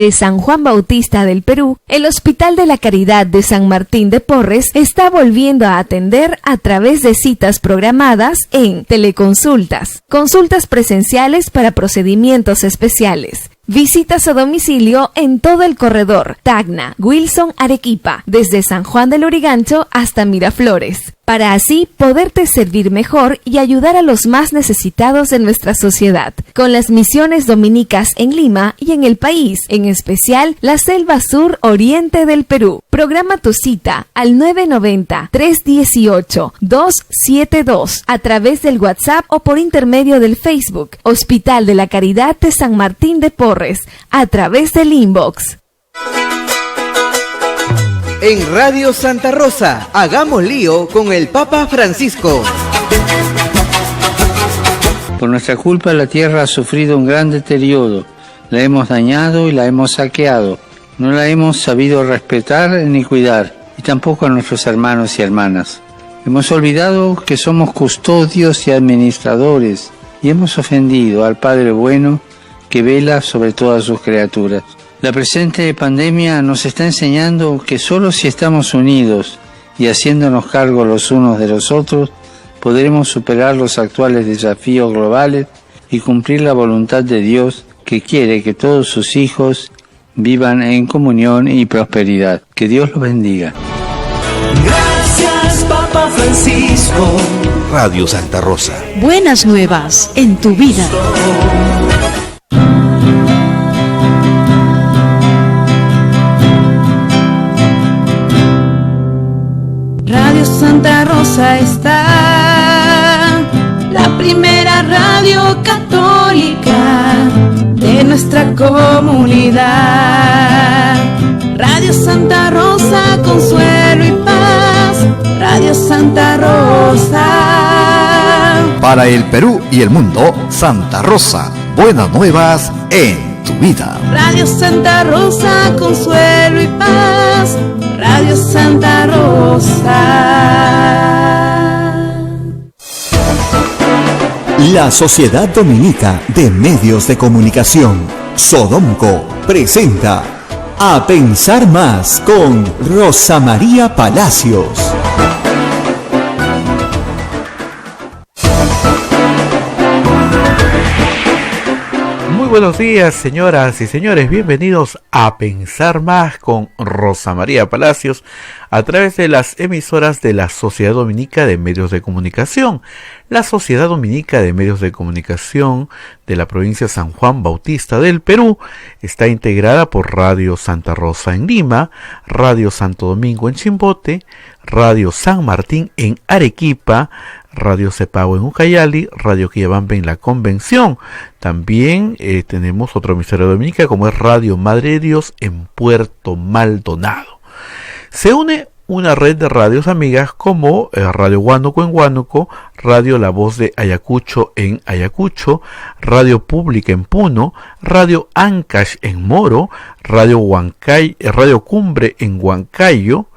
De San Juan Bautista del Perú, el Hospital de la Caridad de San Martín de Porres está volviendo a atender a través de citas programadas en teleconsultas, consultas presenciales para procedimientos especiales, visitas a domicilio en todo el corredor Tacna, Wilson, Arequipa, desde San Juan del Lurigancho hasta Miraflores, para así poderte servir mejor y ayudar a los más necesitados de nuestra sociedad, con las misiones dominicas en Lima y en el país, en especial la selva sur oriente del Perú. Programa tu cita al 990-318-272 a través del WhatsApp o por intermedio del Facebook Hospital de la Caridad de San Martín de Porres, a través del inbox. En Radio Santa Rosa, hagamos lío con el Papa Francisco. Por nuestra culpa la tierra ha sufrido un gran deterioro. La hemos dañado y la hemos saqueado. No la hemos sabido respetar ni cuidar, y tampoco a nuestros hermanos y hermanas. Hemos olvidado que somos custodios y administradores, y hemos ofendido al Padre bueno que vela sobre todas sus criaturas. La presente pandemia nos está enseñando que solo si estamos unidos y haciéndonos cargo los unos de los otros, podremos superar los actuales desafíos globales y cumplir la voluntad de Dios, que quiere que todos sus hijos vivan en comunión y prosperidad. Que Dios los bendiga. Gracias, Papa Francisco. Radio Santa Rosa. Buenas nuevas en tu vida. Radio Santa Rosa está, la primera radio católica de nuestra comunidad. Radio Santa Rosa, consuelo y paz. Radio Santa Rosa. Para el Perú y el mundo, Santa Rosa. Buenas nuevas en tu vida. Radio Santa Rosa, consuelo y paz. Radio Santa Rosa. La Sociedad Dominica de Medios de Comunicación, Sodomco, presenta A Pensar Más con Rosa María Palacios. Muy buenos días, señoras y señores, bienvenidos a Pensar Más con Rosa María Palacios a través de las emisoras de la Sociedad Dominica de Medios de Comunicación. La Sociedad Dominica de Medios de Comunicación de la provincia de San Juan Bautista del Perú está integrada por Radio Santa Rosa en Lima, Radio Santo Domingo en Chimbote, Radio San Martín en Arequipa, Radio Cepagua en Ucayali, Radio Quillabamba en La Convención. También tenemos otra emisora dominica como es Radio Madre de Dios en Puerto Maldonado. Se une una red de radios amigas como Radio Huánuco en Huánuco, Radio La Voz de Ayacucho en Ayacucho, Radio Pública en Puno, Radio Ancash en Moro, Radio Cumbre en Huancayo,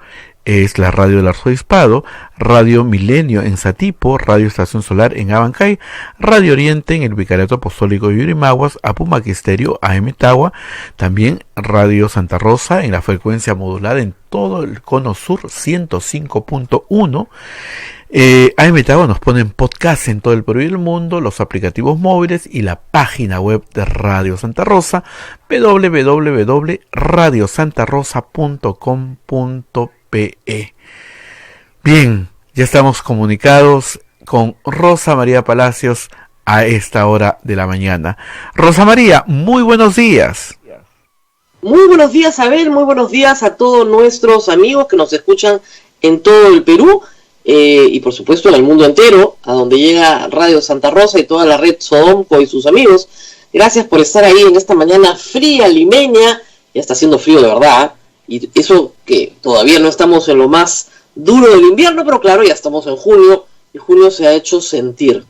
es la radio del arzobispado, Radio Milenio en Satipo, Radio Estación Solar en Abancay, Radio Oriente en el Vicariato Apostólico de Yurimaguas, Apumac Estéreo, AM Tagua, también Radio Santa Rosa en la frecuencia modulada en todo el cono sur 105.1. AM Tagua nos pone en podcast en todo el Perú y el mundo, los aplicativos móviles y la página web de Radio Santa Rosa, www.radiosantarosa.com.pe. Bien, ya estamos comunicados con Rosa María Palacios a esta hora de la mañana. Rosa María, muy buenos días. Muy buenos días, Abel, muy buenos días a todos nuestros amigos que nos escuchan en todo el Perú y por supuesto en el mundo entero, a donde llega Radio Santa Rosa y toda la red Sodomco y sus amigos. Gracias por estar ahí en esta mañana fría, limeña. Ya está haciendo frío de verdad, y eso que todavía no estamos en lo más duro del invierno, pero claro, ya estamos en junio, y junio se ha hecho sentir.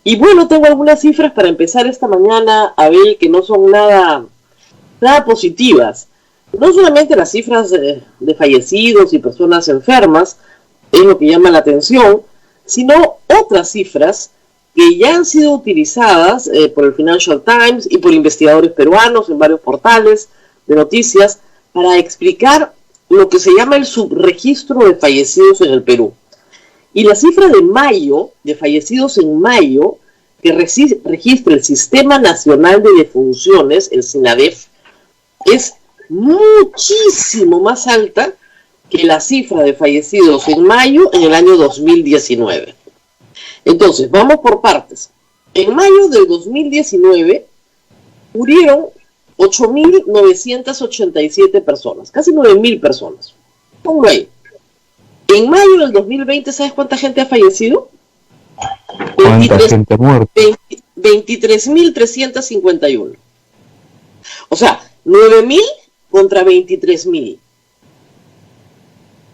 Y bueno, tengo algunas cifras para empezar esta mañana, Abel, que no son nada positivas. No solamente las cifras de fallecidos y personas enfermas es lo que llama la atención, sino otras cifras que ya han sido utilizadas por el Financial Times y por investigadores peruanos en varios portales de noticias para explicar lo que se llama el subregistro de fallecidos en el Perú. Y la cifra de mayo, de fallecidos en mayo, que registra el Sistema Nacional de Defunciones, el SINADEF, es muchísimo más alta que la cifra de fallecidos en mayo en el año 2019. Entonces, vamos por partes. En mayo del 2019 murieron 8.987 personas, casi 9.000 personas. Pongo ahí. En mayo del 2020, ¿sabes cuánta gente ha fallecido? ¿Cuánta gente muerta? 23.351. O sea, 9.000 contra 23.000.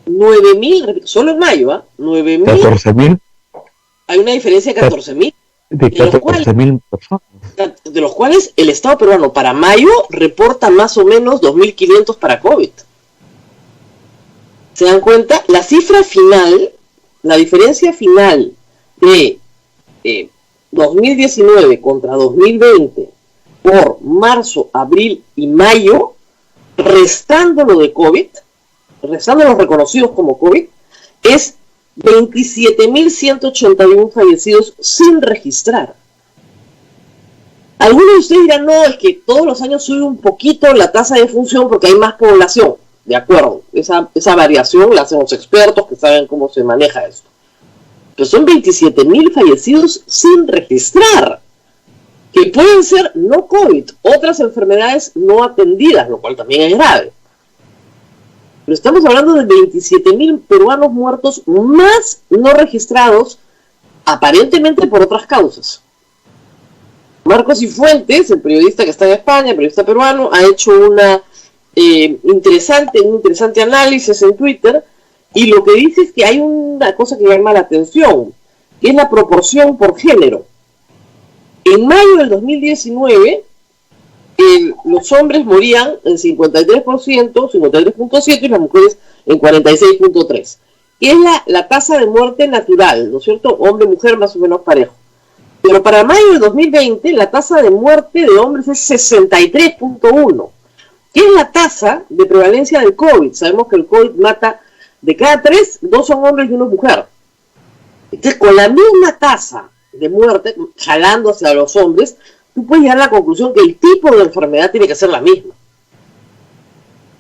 9.000, solo en mayo, ¿ah? 9.000. 14.000. Hay una diferencia de 14.000. De 14.000 personas. De los cuales el Estado peruano para mayo reporta más o menos 2.500 para COVID. ¿Se dan cuenta? La cifra final, la diferencia final de 2019 contra 2020 por marzo, abril y mayo, restando lo de COVID, restando los reconocidos como COVID, es 27.181 fallecidos sin registrar. Algunos de ustedes dirán, no, es que todos los años sube un poquito la tasa de defunción porque hay más población. De acuerdo, esa variación la hacen los expertos que saben cómo se maneja esto. Pero son 27.000 fallecidos sin registrar, que pueden ser no COVID, otras enfermedades no atendidas, lo cual también es grave. Pero estamos hablando de 27.000 peruanos muertos más no registrados, aparentemente por otras causas. Marcos Cifuentes, el periodista que está en España, el periodista peruano, ha hecho un interesante análisis en Twitter, y lo que dice es que hay una cosa que llama la atención, que es la proporción por género. En mayo del 2019, los hombres morían en 53%, 53.7%, y las mujeres en 46.3%. Que es la tasa de muerte natural, ¿no es cierto? Hombre-mujer más o menos parejo. Pero para mayo de 2020, la tasa de muerte de hombres es 63.1%. ¿Qué es la tasa de prevalencia del COVID? Sabemos que el COVID mata de cada 3, 2 son hombres y 1 mujer. Entonces, con la misma tasa de muerte, jalando hacia los hombres, tú puedes llegar a la conclusión que el tipo de enfermedad tiene que ser la misma.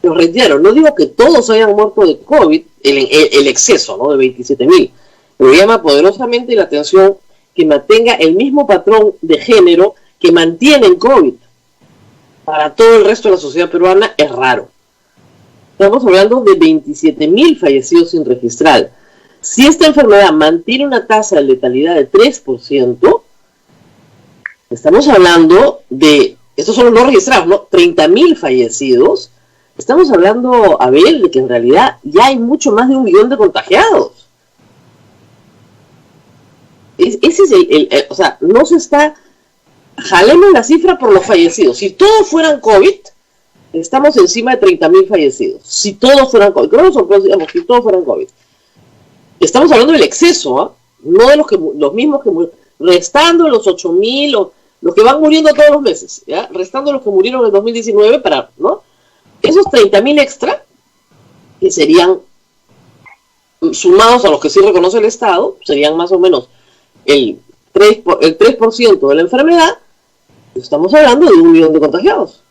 Lo reitero, no digo que todos hayan muerto de COVID, el exceso, ¿no?, de 27.000, pero llama poderosamente la atención que mantenga el mismo patrón de género que mantiene el COVID. Para todo el resto de la sociedad peruana es raro. Estamos hablando de 27.000 fallecidos sin registrar. Si esta enfermedad mantiene una tasa de letalidad de 3%, estamos hablando de, estos son los no registrados, ¿no?, 30.000 fallecidos. Estamos hablando, Abel, de que en realidad ya hay mucho más de 1 millón de contagiados. Ese es o sea, no se está... Jalemos la cifra por los fallecidos. Si todos fueran COVID, estamos encima de 30.000 fallecidos. Si todos fueran COVID, creo que digamos, si todos fueran COVID. Estamos hablando del exceso, ¿eh? No de los mismos que murieron. Restando los 8.000, los que van muriendo todos los meses, ¿ya? Restando los que murieron en el 2019, ¿no? Esos 30.000 extra, que serían sumados a los que sí reconoce el Estado, serían más o menos el 3% de la enfermedad. Estamos hablando de 1 millón de contagiados.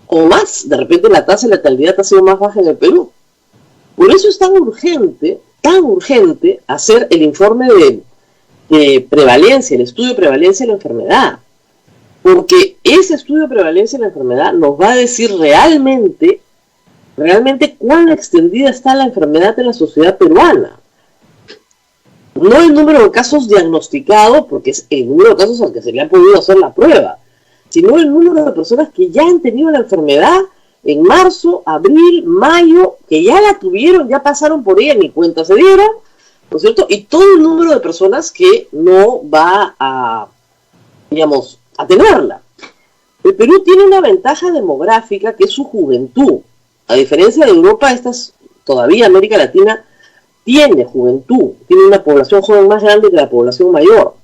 O más, de repente la tasa de letalidad ha sido más baja en el Perú. Por eso es tan urgente hacer el informe de prevalencia, el estudio de prevalencia de la enfermedad. Porque ese estudio de prevalencia de la enfermedad nos va a decir realmente cuán extendida está la enfermedad en la sociedad peruana. No el número de casos diagnosticados, porque es el número de casos al que se le ha podido hacer la prueba, sino el número de personas que ya han tenido la enfermedad en marzo, abril, mayo, que ya la tuvieron, ya pasaron por ella, ni cuenta se dieron, ¿no es cierto? Y todo el número de personas que no va a, digamos, a tenerla. El Perú tiene una ventaja demográfica que es su juventud. A diferencia de Europa, todavía América Latina tiene juventud, tiene una población joven más grande que la población mayor.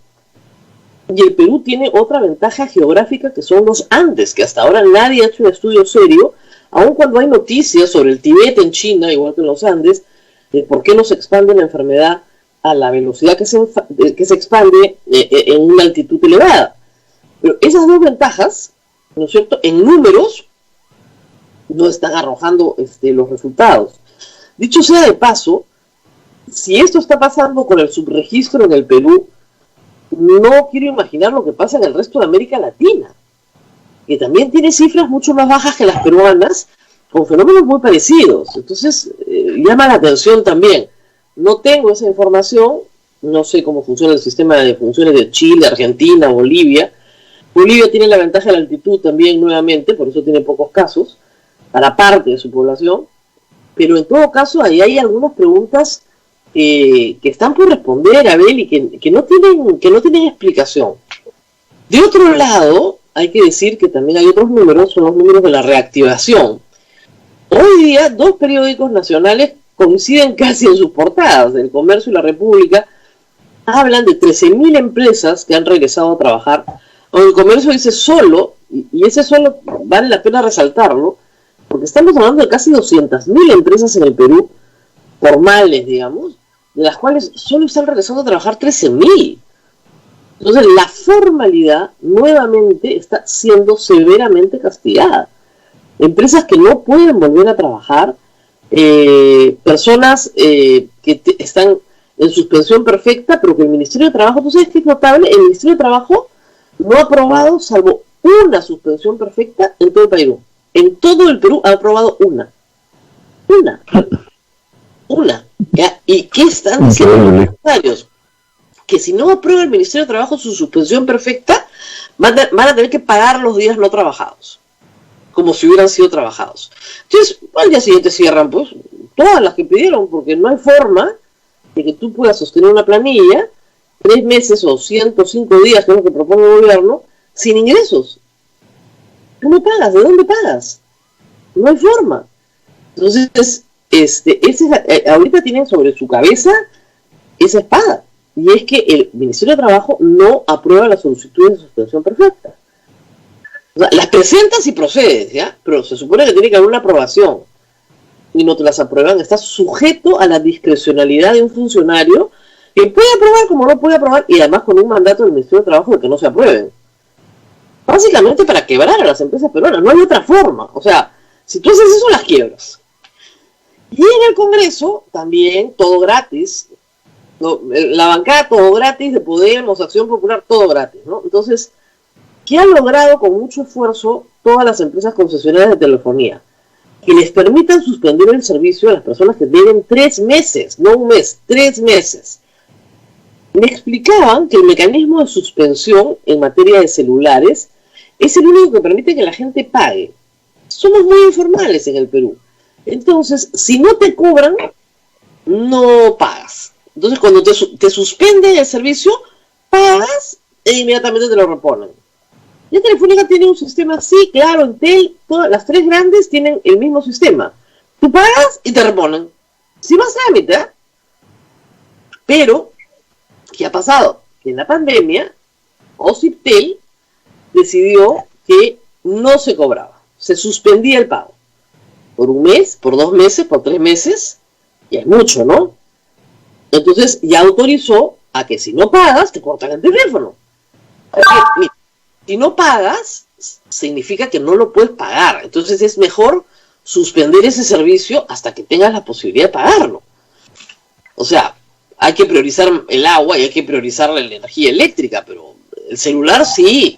Y el Perú tiene otra ventaja geográfica que son los Andes, que hasta ahora nadie ha hecho un estudio serio, aun cuando hay noticias sobre el Tíbet en China, igual que en los Andes, de por qué no se expande la enfermedad a la velocidad que se expande en una altitud elevada. Pero esas dos ventajas, ¿no es cierto?, en números no están arrojando los resultados. Dicho sea de paso, si esto está pasando con el subregistro en el Perú, no quiero imaginar lo que pasa en el resto de América Latina, que también tiene cifras mucho más bajas que las peruanas, con fenómenos muy parecidos. Entonces, llama la atención también. No tengo esa información, no sé cómo funciona el sistema de funciones de Chile, Argentina, Bolivia. Bolivia tiene la ventaja de la altitud también nuevamente, por eso tiene pocos casos, para parte de su población, pero en todo caso ahí hay algunas preguntas que están por responder, Abel, y que no tienen explicación. De otro lado, hay que decir que también hay otros números, son los números de la reactivación. Hoy día, dos periódicos nacionales coinciden casi en sus portadas. El Comercio y la República hablan de 13.000 empresas que han regresado a trabajar. El Comercio dice solo, y ese solo vale la pena resaltarlo, porque estamos hablando de casi 200.000 empresas en el Perú, formales, digamos, de las cuales solo están regresando a trabajar 13.000. Entonces, la formalidad nuevamente está siendo severamente castigada. Empresas que no pueden volver a trabajar, personas que están en suspensión perfecta, pero que el Ministerio de Trabajo, ¿tú sabes qué es notable? El Ministerio de Trabajo no ha aprobado, salvo una suspensión perfecta en todo el Perú. En todo el Perú ha aprobado una. ¿Ya? ¿Y qué están diciendo los empresarios? Que si no aprueba el Ministerio de Trabajo su suspensión perfecta, van a tener que pagar los días no trabajados, como si hubieran sido trabajados. Entonces, al día siguiente cierran, pues, todas las que pidieron, porque no hay forma de que tú puedas sostener una planilla 3 meses o 105 días, que es lo que propone el gobierno, sin ingresos. ¿Cómo pagas? ¿De dónde pagas? No hay forma. Entonces, ahorita tienen sobre su cabeza esa espada, y es que el Ministerio de Trabajo no aprueba las solicitudes de suspensión perfecta. O sea, las presentas y procedes, ¿ya? Pero se supone que tiene que haber una aprobación, y no te las aprueban. Estás sujeto a la discrecionalidad de un funcionario que puede aprobar como no puede aprobar, y además con un mandato del Ministerio de Trabajo de que no se aprueben. Básicamente para quebrar a las empresas peruanas, no hay otra forma. O sea, si tú haces eso, las quiebras. Y en el Congreso, también, todo gratis. La bancada, todo gratis, de Podemos, Acción Popular, todo gratis, ¿no? Entonces, ¿qué han logrado con mucho esfuerzo todas las empresas concesionarias de telefonía? Que les permitan suspender el servicio a las personas que deben 3 meses, no un mes, 3 meses. Me explicaban que el mecanismo de suspensión en materia de celulares es el único que permite que la gente pague. Somos muy informales en el Perú. Entonces, si no te cobran, no pagas. Entonces, cuando te suspenden el servicio, pagas e inmediatamente te lo reponen. Y Telefónica tiene un sistema así, claro, Entel, todas las 3 grandes tienen el mismo sistema. Tú pagas y te reponen. Si vas a la mitad. Pero, ¿qué ha pasado? Que en la pandemia, Ociptel decidió que no se cobraba. Se suspendía el pago. Por 1 mes, por 2 meses, por 3 meses. Y es mucho, ¿no? Entonces ya autorizó a que si no pagas, te cortan el teléfono. Porque, mira, si no pagas, significa que no lo puedes pagar. Entonces es mejor suspender ese servicio hasta que tengas la posibilidad de pagarlo. O sea, hay que priorizar el agua y hay que priorizar la energía eléctrica, pero el celular sí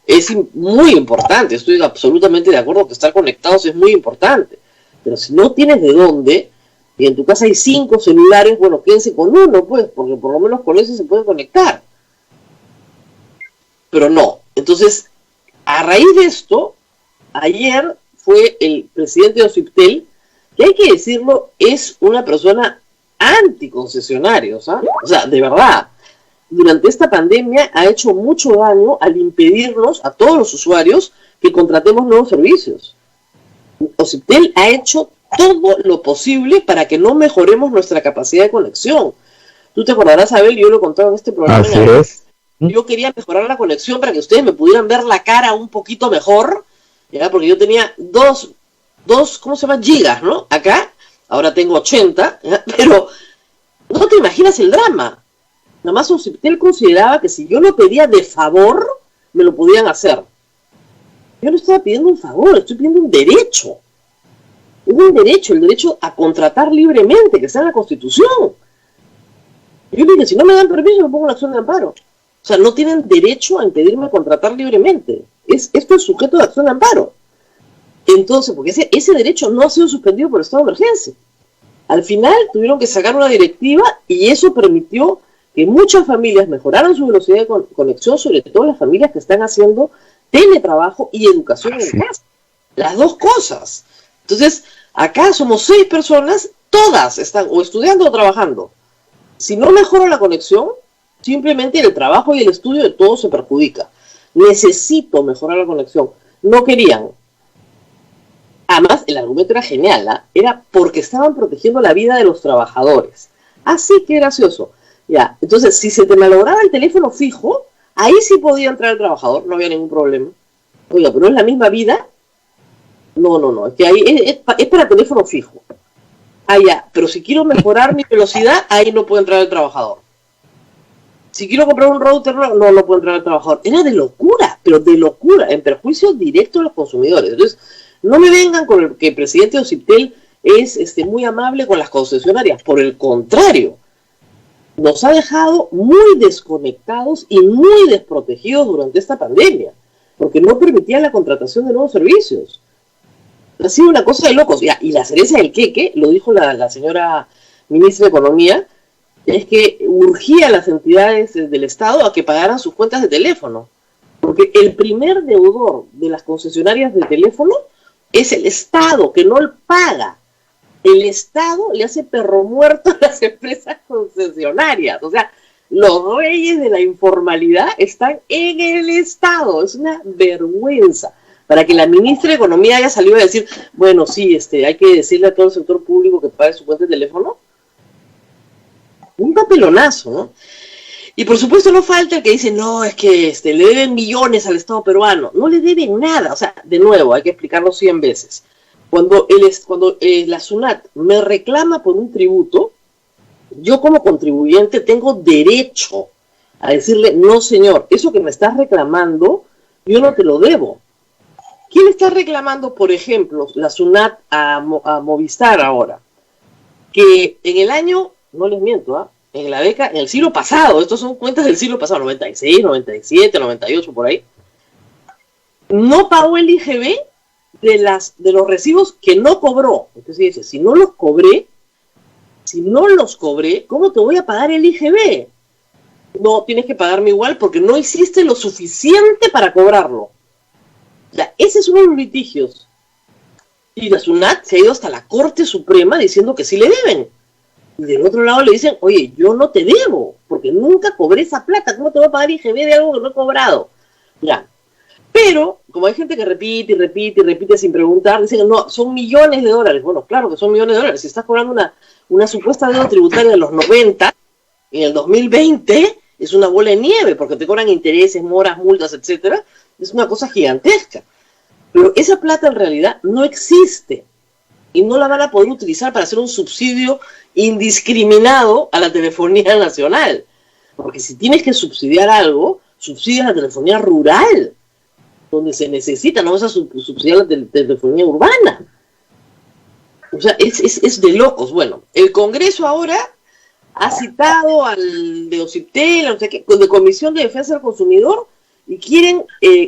es muy importante. Estoy absolutamente de acuerdo que estar conectados es muy importante. Pero si no tienes de dónde, y en tu casa hay 5 celulares, bueno, quédense con uno, pues, porque por lo menos con ese se puede conectar. Pero no. Entonces, a raíz de esto, ayer fue el presidente de Ociptel, que hay que decirlo, es una persona anticoncesionarios, ¿ah? O sea, de verdad, durante esta pandemia ha hecho mucho daño al impedirnos a todos los usuarios que contratemos nuevos servicios. Ociptel ha hecho todo lo posible para que no mejoremos nuestra capacidad de conexión. Tú te acordarás, Abel, yo lo he contado en este programa. Así es. yo quería mejorar la conexión para que ustedes me pudieran ver la cara un poquito mejor, ¿ya? Porque yo tenía dos, ¿cómo se llama? Gigas, ¿no? Acá, ahora tengo 80, ¿ya? Pero no te imaginas el drama. Nada más Ociptel consideraba que si yo lo pedía de favor, me lo podían hacer. Yo no estaba pidiendo un favor, estoy pidiendo un derecho. Es un derecho, el derecho a contratar libremente, que está en la Constitución. Yo dije, si no me dan permiso, me pongo una acción de amparo. O sea, no tienen derecho a impedirme contratar libremente. Esto es sujeto de acción de amparo. Entonces, porque ese derecho no ha sido suspendido por el estado de emergencia. Al final tuvieron que sacar una directiva y eso permitió que muchas familias mejoraran su velocidad de conexión, sobre todo las familias que están haciendo teletrabajo y educación en casa. Las dos cosas. Entonces, acá somos 6 personas, todas están o estudiando o trabajando. Si no mejora la conexión, simplemente el trabajo y el estudio de todos se perjudica. Necesito mejorar la conexión. No querían. Además, el argumento era genial, ¿eh? Era porque estaban protegiendo la vida de los trabajadores. Así que gracioso. Ya, entonces, si se te malograba el teléfono fijo, ahí sí podía entrar el trabajador, no había ningún problema. Oiga, pero es la misma vida. No, es que ahí es para teléfono fijo. Ah, ya, pero si quiero mejorar mi velocidad, ahí no puede entrar el trabajador. Si quiero comprar un router, no puede entrar el trabajador. Era de locura, pero de locura, en perjuicio directo a los consumidores. Entonces, no me vengan con el que el presidente de Ociptel es muy amable con las concesionarias. Por el contrario, nos ha dejado muy desconectados y muy desprotegidos durante esta pandemia, porque no permitía la contratación de nuevos servicios. Ha sido una cosa de locos. Y la cereza del queque, lo dijo la señora ministra de Economía, es que urgía a las entidades del Estado a que pagaran sus cuentas de teléfono. Porque el primer deudor de las concesionarias de teléfono es el Estado, que no le paga. El Estado le hace perro muerto a las empresas concesionarias. O sea, los reyes de la informalidad están en el Estado. Es una vergüenza. Para que la ministra de Economía haya salido a decir, bueno, sí, hay que decirle a todo el sector público que pague su cuenta de teléfono. Un papelonazo, ¿no? Y por supuesto no falta el que dice, no, es que le deben millones al Estado peruano. No le deben nada. O sea, de nuevo, hay que explicarlo 100 veces. Cuando la SUNAT me reclama por un tributo, yo como contribuyente tengo derecho a decirle, no señor, eso que me estás reclamando, yo no te lo debo. ¿Quién está reclamando, por ejemplo, la SUNAT a Movistar ahora? Que en el año, no les miento, en el siglo pasado, estos son cuentas del siglo pasado, 96, 97, 98, por ahí, no pagó el IGB de los recibos que no cobró. Entonces dice, si no los cobré, ¿cómo te voy a pagar el IGB? No, tienes que pagarme igual porque no hiciste lo suficiente para cobrarlo. O sea, ese es uno de los litigios. Y la SUNAT se ha ido hasta la Corte Suprema diciendo que sí le deben. Y del otro lado le dicen, oye, yo no te debo, porque nunca cobré esa plata. ¿Cómo te voy a pagar IGB de algo que no he cobrado? Ya. Pero, como hay gente que repite y repite y repite sin preguntar, dicen, no, son millones de dólares. Bueno, claro que son millones de dólares. Si estás cobrando una supuesta deuda tributaria de los 90, en el 2020, es una bola de nieve, porque te cobran intereses, moras, multas, etcétera. Es una cosa gigantesca. Pero esa plata en realidad no existe. Y no la van a poder utilizar para hacer un subsidio indiscriminado a la telefonía nacional. Porque si tienes que subsidiar algo, subsidia la telefonía rural, donde se necesita, no vas a subsidiar la telefonía urbana. O sea, es de locos. Bueno, el Congreso ahora ha citado al de Ociptel, o sea, de Comisión de Defensa del Consumidor, y quieren,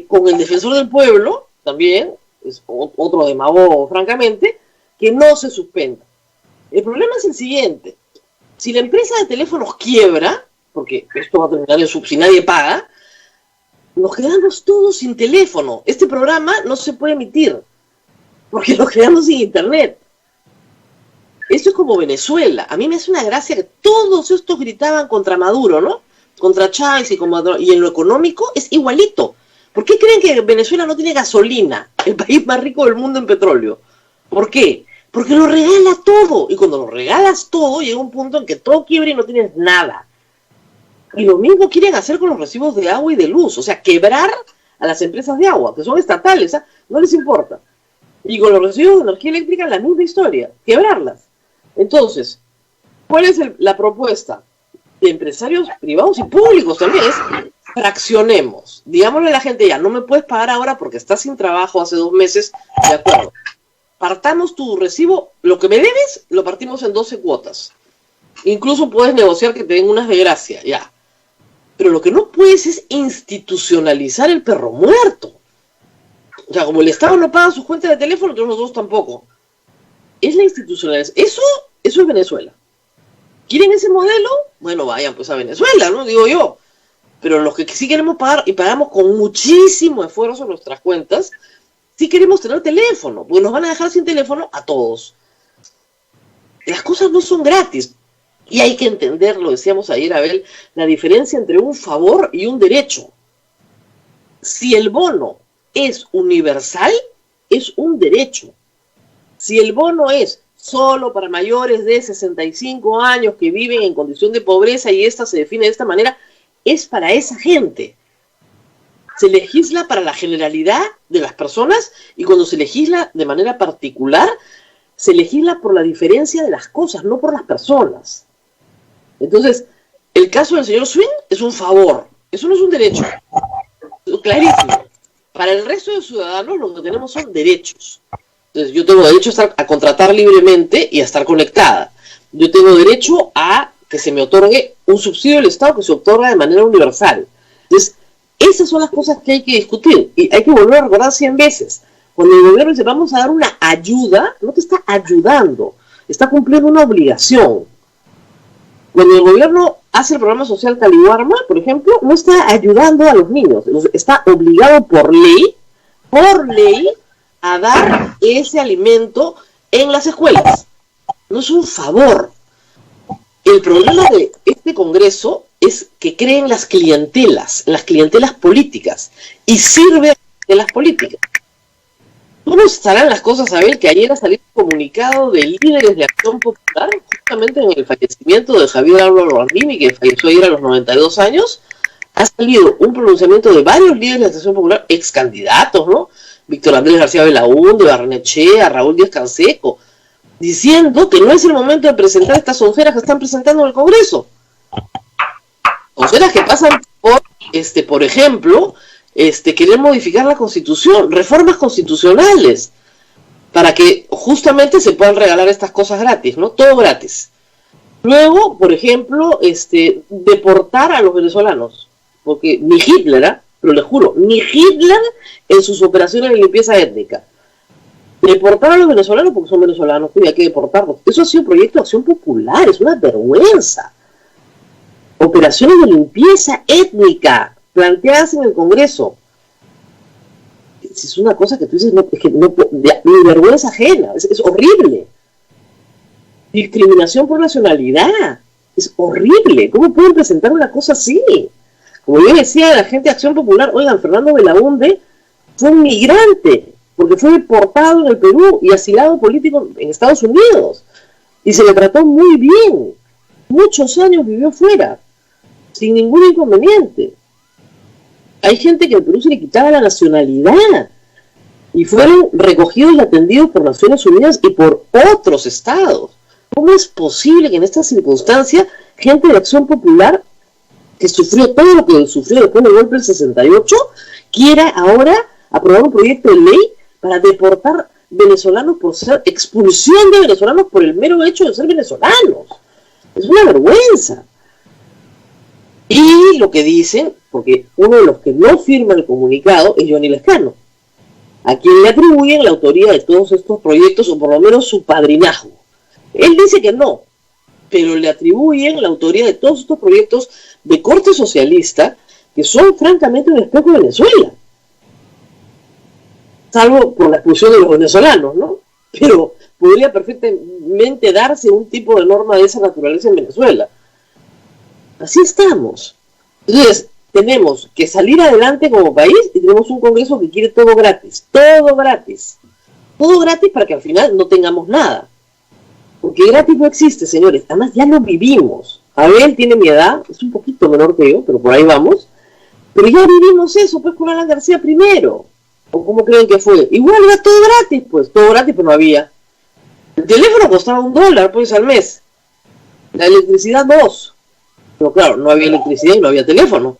con el Defensor del Pueblo, también, es otro demagogo, francamente, que no se suspenda. El problema es el siguiente: si la empresa de teléfonos quiebra, porque esto va a terminar en si nadie paga, nos quedamos todos sin teléfono. Este programa no se puede emitir, porque nos quedamos sin internet. Esto es como Venezuela. A mí me hace una gracia que todos estos gritaban contra Maduro, ¿no? Contra Chávez y en lo económico es igualito. ¿Por qué creen que Venezuela no tiene gasolina? El país más rico del mundo en petróleo. ¿Por qué? Porque lo regala todo. Y cuando lo regalas todo, llega un punto en que todo quiebra y no tienes nada. Y lo mismo quieren hacer con los recibos de agua y de luz, o sea, quebrar a las empresas de agua, que son estatales, ¿eh? No les importa. Y con los recibos de energía eléctrica la misma historia, quebrarlas. Entonces, ¿cuál es la propuesta de empresarios privados y públicos también? Es fraccionemos. Digámosle a la gente, ya, no me puedes pagar ahora porque estás sin trabajo hace 2 meses, de acuerdo. Partamos tu recibo, lo que me debes, lo partimos en 12 cuotas. Incluso puedes negociar que te den unas de gracia, ya. Pero lo que no puedes es institucionalizar el perro muerto. O sea, como el Estado no paga sus cuentas de teléfono, entonces nosotros tampoco. Es la institucionalización. Eso es Venezuela. ¿Quieren ese modelo? Bueno, vayan pues a Venezuela, ¿no? Digo yo. Pero los que sí queremos pagar, y pagamos con muchísimo esfuerzo nuestras cuentas, sí queremos tener teléfono, porque nos van a dejar sin teléfono a todos. Las cosas no son gratis. Y hay que entender, lo decíamos ayer, Abel, la diferencia entre un favor y un derecho. Si el bono es universal, es un derecho. Si el bono es solo para mayores de 65 años que viven en condición de pobreza y esta se define de esta manera, es para esa gente. Se legisla para la generalidad de las personas y cuando se legisla de manera particular, se legisla por la diferencia de las cosas, no por las personas. Entonces, el caso del señor Swing es un favor, eso no es un derecho. Clarísimo. Para el resto de los ciudadanos lo que tenemos son derechos. Entonces, yo tengo derecho a contratar libremente y a estar conectada. Yo tengo derecho a que se me otorgue un subsidio del Estado que se otorga de manera universal. Entonces, esas son las cosas que hay que discutir. Y hay que volver a recordar 100 veces. Cuando el gobierno dice, vamos a dar una ayuda, no te está ayudando, está cumpliendo una obligación. Cuando el gobierno hace el programa social Caliwarma, por ejemplo, no está ayudando a los niños, está obligado por ley, a dar ese alimento en las escuelas. No es un favor. El problema de este Congreso es que creen las clientelas políticas, y sirve de las políticas. ¿Cómo estarán las cosas, Abel, que ayer ha salido un comunicado de líderes de Acción Popular, justamente en el fallecimiento de Javier Álvaro Ardini, que falleció ayer a los 92 años? Ha salido un pronunciamiento de varios líderes de Acción Popular, ex candidatos, ¿no? Víctor Andrés García Belaúnde, Barrenechea, Raúl Díaz Canseco, diciendo que no es el momento de presentar estas onceras que están presentando en el Congreso. Onceras que pasan por ejemplo, querer modificar la Constitución, reformas constitucionales, para que justamente se puedan regalar estas cosas gratis, ¿no? Todo gratis. Luego, por ejemplo, deportar a los venezolanos, porque ni Hitler, pero les juro, ni Hitler en sus operaciones de limpieza étnica. Deportar a los venezolanos porque son venezolanos, pues hay que deportarlos. Eso ha sido un proyecto de Acción Popular, es una vergüenza. Operaciones de limpieza étnica planteadas en el Congreso. Es una cosa que tú dices, ni vergüenza ajena, es horrible. Discriminación por nacionalidad, es horrible. ¿Cómo pueden presentar una cosa así? Como yo decía a la gente de Acción Popular, oigan, Fernando Belaúnde fue un migrante, porque fue deportado en el Perú y asilado político en Estados Unidos. Y se le trató muy bien. Muchos años vivió fuera, sin ningún inconveniente. Hay gente que en el Perú se le quitaba la nacionalidad y fueron recogidos y atendidos por Naciones Unidas y por otros estados. ¿Cómo es posible que en esta circunstancia gente de Acción Popular, que sufrió todo lo que sufrió después del golpe del 68, quiera ahora aprobar un proyecto de ley para deportar venezolanos por ser expulsión de venezolanos por el mero hecho de ser venezolanos? Es una vergüenza. Y lo que dicen, porque uno de los que no firma el comunicado es Johnny Lescano, a quien le atribuyen la autoría de todos estos proyectos, o por lo menos su padrinazgo. Él dice que no, pero le atribuyen la autoría de todos estos proyectos de corte socialista, que son francamente un espejo de Venezuela. Salvo por la expulsión de los venezolanos, ¿no? Pero podría perfectamente darse un tipo de norma de esa naturaleza en Venezuela. Así estamos. Entonces, tenemos que salir adelante como país y tenemos un Congreso que quiere todo gratis. Todo gratis. Todo gratis para que al final no tengamos nada. Porque gratis no existe, señores. Además, ya no vivimos. Abel tiene mi edad, es un poquito menor que yo, pero por ahí vamos. Pero ya vivimos eso, pues, con Alan García primero. ¿O cómo creen que fue? Igual era todo gratis, pues, todo gratis, pero no había. El teléfono costaba $1, pues, al mes. La electricidad, 2. Pero claro, no había electricidad y no había teléfono.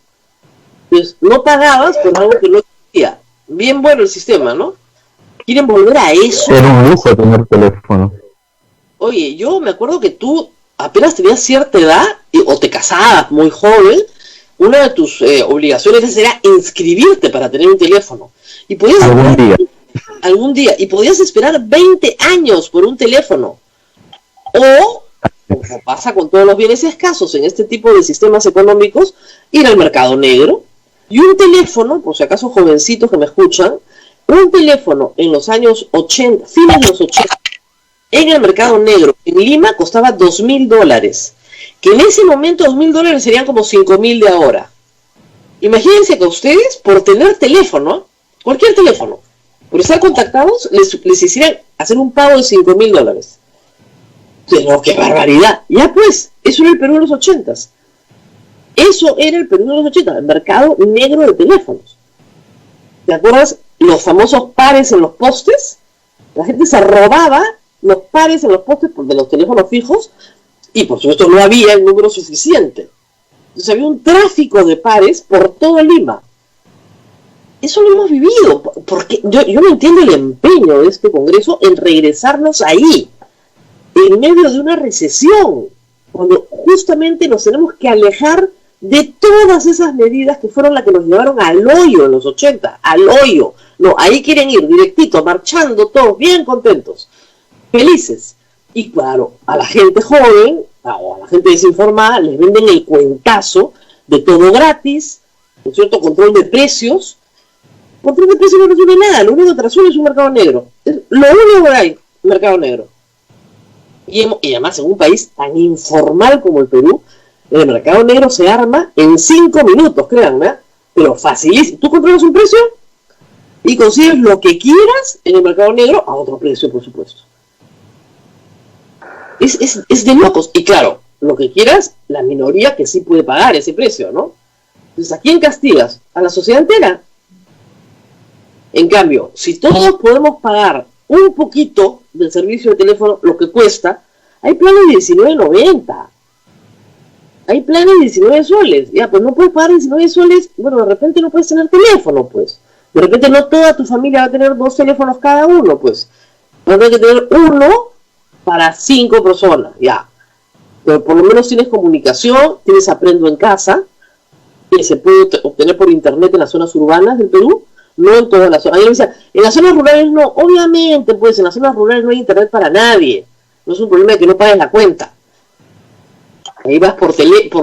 Entonces, no pagabas por algo que no existía. Bien bueno el sistema, ¿no? Quieren volver a eso. Era un lujo tener teléfono. Oye, yo me acuerdo que tú apenas tenías cierta edad o te casabas muy joven, una de tus obligaciones era inscribirte para tener un teléfono. Y podías algún día, y podías esperar 20 años por un teléfono. O, como pasa con todos los bienes escasos en este tipo de sistemas económicos, ir al mercado negro. Y un teléfono, por si acaso jovencitos que me escuchan, un teléfono en los años 80, fines de los 80, en el mercado negro, en Lima, costaba $2.000. Que en ese momento $2.000 serían como 5.000 de ahora. Imagínense que a ustedes, por tener teléfono, cualquier teléfono, por estar contactados, les hicieran hacer un pago de $5.000. Pero qué barbaridad. Ya pues, eso era el Perú de los 80s. Eso era el Perú de los 80s, el mercado negro de teléfonos. ¿Te acuerdas los famosos pares en los postes? La gente se robaba los pares en los postes de los teléfonos fijos y por supuesto no había el número suficiente. Entonces había un tráfico de pares por todo Lima. Eso lo hemos vivido, porque yo no entiendo el empeño de este Congreso en regresarnos ahí, en medio de una recesión, cuando justamente nos tenemos que alejar de todas esas medidas que fueron las que nos llevaron al hoyo en los 80, al hoyo. No, ahí quieren ir directito, marchando todos bien contentos, felices. Y claro, a la gente joven, o a la gente desinformada, les venden el cuentazo de todo gratis, ¿no es cierto? Control de precios. Control de precios no resuelve nada, lo único que resuelve es un mercado negro. Es lo único que hay, un mercado negro. Y además, en un país tan informal como el Perú, el mercado negro se arma en 5 minutos, créanme, pero facilísimo. Tú controlas un precio y consigues lo que quieras en el mercado negro a otro precio, por supuesto. Es de locos. Y claro, lo que quieras, la minoría que sí puede pagar ese precio, ¿no? Entonces, ¿a quién castigas? ¿A la sociedad entera? En cambio, si todos podemos pagar un poquito del servicio de teléfono, lo que cuesta, hay planes de $19.90. Hay planes de 19 soles. Ya, pues no puedes pagar 19 soles. Bueno, de repente no puedes tener teléfono, pues. De repente no toda tu familia va a tener 2 teléfonos cada uno, pues. Vas a tener que tener uno para 5 personas, ya. Pero por lo menos tienes comunicación, tienes Aprendo en Casa, que se puede obtener por internet en las zonas urbanas del Perú, no en todas las zonas. Ahí me decía, en las zonas rurales no, obviamente, pues en las zonas rurales no hay internet para nadie. No es un problema de que no pagues la cuenta. Ahí vas por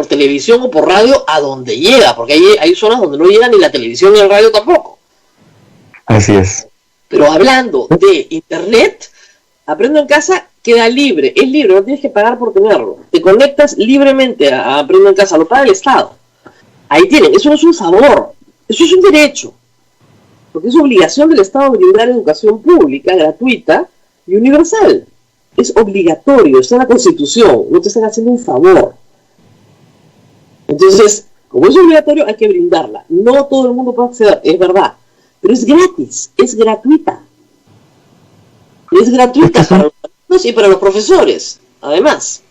televisión o por radio a donde llega, porque hay zonas donde no llega ni la televisión ni el radio tampoco. Así es. Pero hablando de internet, Aprendo en Casa queda libre, es libre, no tienes que pagar por tenerlo. Te conectas libremente a Aprendo en Casa, lo paga el Estado. Ahí tienen, eso no es un favor, eso es un derecho. Porque es obligación del Estado brindar educación pública, gratuita y universal. Es obligatorio, está en la Constitución, no te están haciendo un favor. Entonces, como es obligatorio, hay que brindarla. No todo el mundo puede acceder, es verdad, pero es gratis, es gratuita. Es gratuita para los alumnos y para los profesores, además.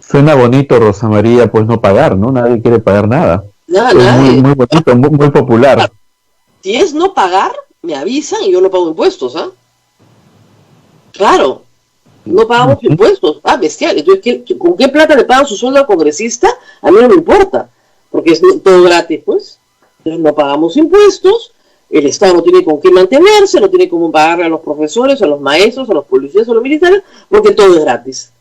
Suena bonito, Rosa María, pues no pagar, ¿no? Nadie quiere pagar nada. Nada, muy bonito, muy popular. Si es no pagar, me avisan y yo no pago impuestos, ¿ah? Claro, no pagamos impuestos. Ah, bestial. Entonces, ¿con qué plata le pagan su sueldo al congresista? A mí no me importa, porque es todo gratis, pues. Entonces no pagamos impuestos, el Estado no tiene con qué mantenerse, no tiene cómo pagarle a los profesores, a los maestros, a los policías, a los militares, porque todo es gratis.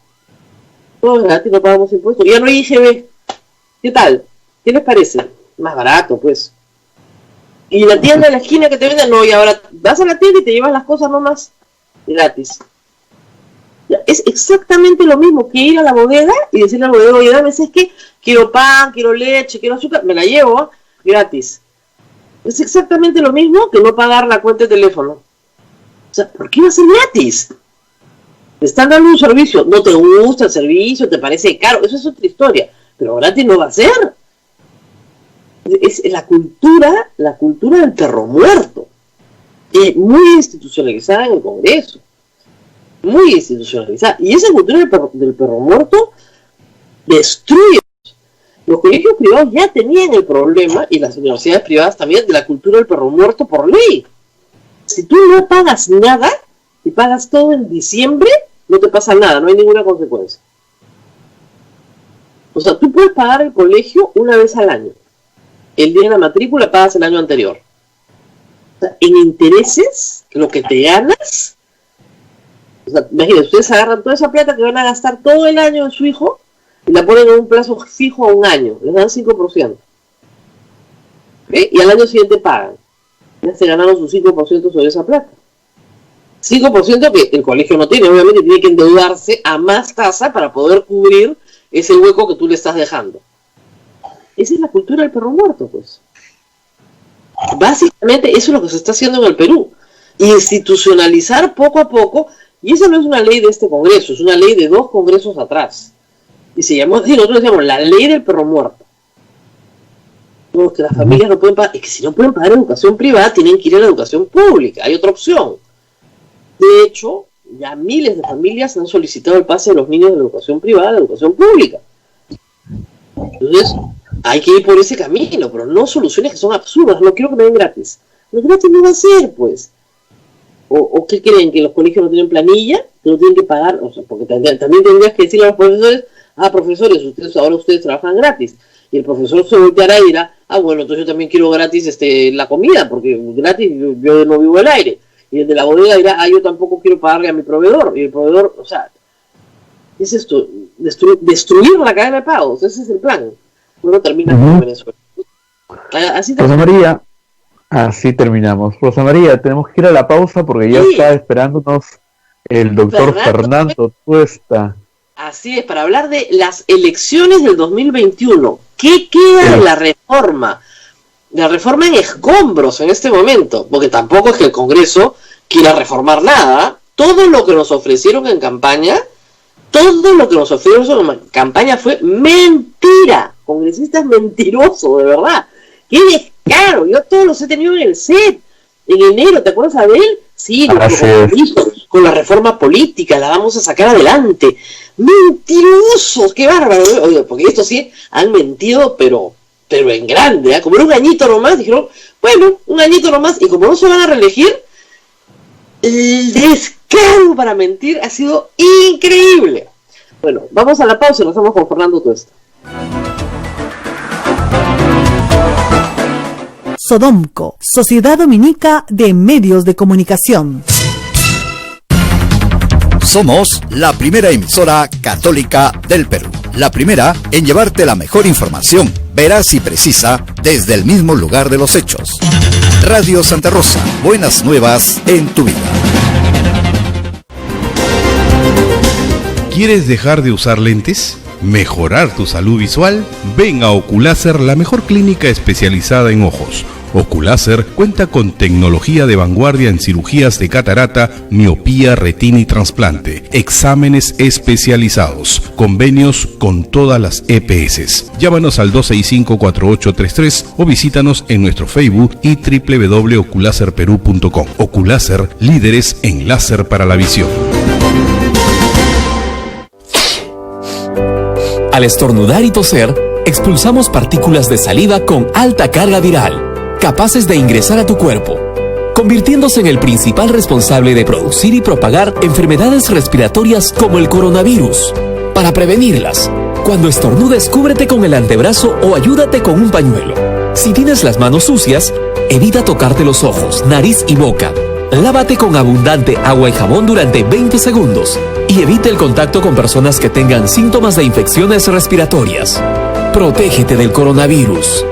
Todo es gratis, no pagamos impuestos. Ya no hay IGB. ¿Qué tal? ¿Qué les parece? Más barato, pues. Y la tienda de la esquina que te venden, no, y ahora vas a la tienda y te llevas las cosas nomás gratis. Es exactamente lo mismo que ir a la bodega y decirle a la bodega, oye, dame, ¿sabes qué? Quiero pan, quiero leche, quiero azúcar, me la llevo, gratis. Es exactamente lo mismo que no pagar la cuenta de teléfono. O sea, ¿por qué va a ser gratis? Te están dando un servicio, no te gusta el servicio, te parece caro, eso es otra historia, pero gratis no va a ser. Es la cultura del perro muerto, muy institucionalizada en el Congreso, muy institucionalizada, y esa cultura del perro muerto destruye. Los colegios privados ya tenían el problema, y las universidades privadas también, de la cultura del perro muerto por ley. Si tú no pagas nada y pagas todo en diciembre, no te pasa nada, no hay ninguna consecuencia. O sea, tú puedes pagar el colegio una vez al año. El día de la matrícula pagas el año anterior. O sea, en intereses, lo que te ganas, o sea, imagínate, ustedes agarran toda esa plata que van a gastar todo el año en su hijo y la ponen en un plazo fijo a un año, les dan 5%. Y al año siguiente pagan. Ya se ganaron sus 5% sobre esa plata. 5% que el colegio no tiene, obviamente tiene que endeudarse a más tasa para poder cubrir ese hueco que tú le estás dejando. Esa es la cultura del perro muerto, pues. Básicamente eso es lo que se está haciendo en el Perú. Institucionalizar poco a poco, y esa no es una ley de este Congreso, es una ley de 2 congresos atrás. Y se llamó, sí, nosotros decíamos la ley del perro muerto. No, que las familias no pueden pagar, es que si no pueden pagar educación privada, tienen que ir a la educación pública, hay otra opción. De hecho, ya miles de familias han solicitado el pase de los niños de la educación privada a la educación pública. Entonces, hay que ir por ese camino, pero no soluciones que son absurdas. No quiero que me den gratis. Lo gratis no va a ser, pues. ¿O qué creen? ¿Que los colegios no tienen planilla? ¿Que no tienen que pagar? O sea, porque también tendrías que decirle a los profesores, profesores, ustedes trabajan gratis. Y el profesor se volteará y dirá, bueno, entonces yo también quiero gratis la comida, porque gratis yo no vivo el aire. Y el de la bodega dirá, yo tampoco quiero pagarle a mi proveedor. Y el proveedor, o sea, es esto, destruir la cadena de pagos, ese es el plan. Uno termina con Venezuela. Así Rosa María, así terminamos. Rosa María, tenemos que ir a la pausa porque ya está esperándonos el doctor Fernando Tuesta. Así es, para hablar de las elecciones del 2021. ¿Qué queda de la reforma? La reforma en escombros en este momento, porque tampoco es que el Congreso quiera reformar nada. Todo lo que nos ofrecieron en campaña, fue mentira. Congresistas mentirosos, de verdad. ¡Qué descaro! Yo todos los he tenido en el set. En enero, ¿te acuerdas, Abel? Sí, con la reforma política, la vamos a sacar adelante. ¡Mentirosos! ¡Qué bárbaro! Oye, porque estos sí han mentido, pero en grande, ¿eh? Como era un añito nomás, dijeron, bueno, un añito nomás, y como no se van a reelegir, el descaro para mentir ha sido increíble. Bueno, vamos a la pausa y nos vamos con Fernando Tuesta. Sodomco, Sociedad Dominica de Medios de Comunicación. Somos la primera emisora católica del Perú. La primera en llevarte la mejor información, veraz y precisa, desde el mismo lugar de los hechos. Radio Santa Rosa, buenas nuevas en tu vida. ¿Quieres dejar de usar lentes? ¿Mejorar tu salud visual? Ven a Oculáser, la mejor clínica especializada en ojos. Oculáser cuenta con tecnología de vanguardia en cirugías de catarata, miopía, retina y trasplante, exámenes especializados, convenios con todas las EPS. Llámanos al 265-4833 o visítanos en nuestro Facebook y www.oculaserperú.com. Oculáser, líderes en láser para la visión. Al estornudar y toser, expulsamos partículas de saliva con alta carga viral, capaces de ingresar a tu cuerpo, convirtiéndose en el principal responsable de producir y propagar enfermedades respiratorias como el coronavirus. Para prevenirlas, cuando estornudes, cúbrete con el antebrazo o ayúdate con un pañuelo. Si tienes las manos sucias, evita tocarte los ojos, nariz y boca. Lávate con abundante agua y jabón durante 20 segundos y evita el contacto con personas que tengan síntomas de infecciones respiratorias. Protégete del coronavirus.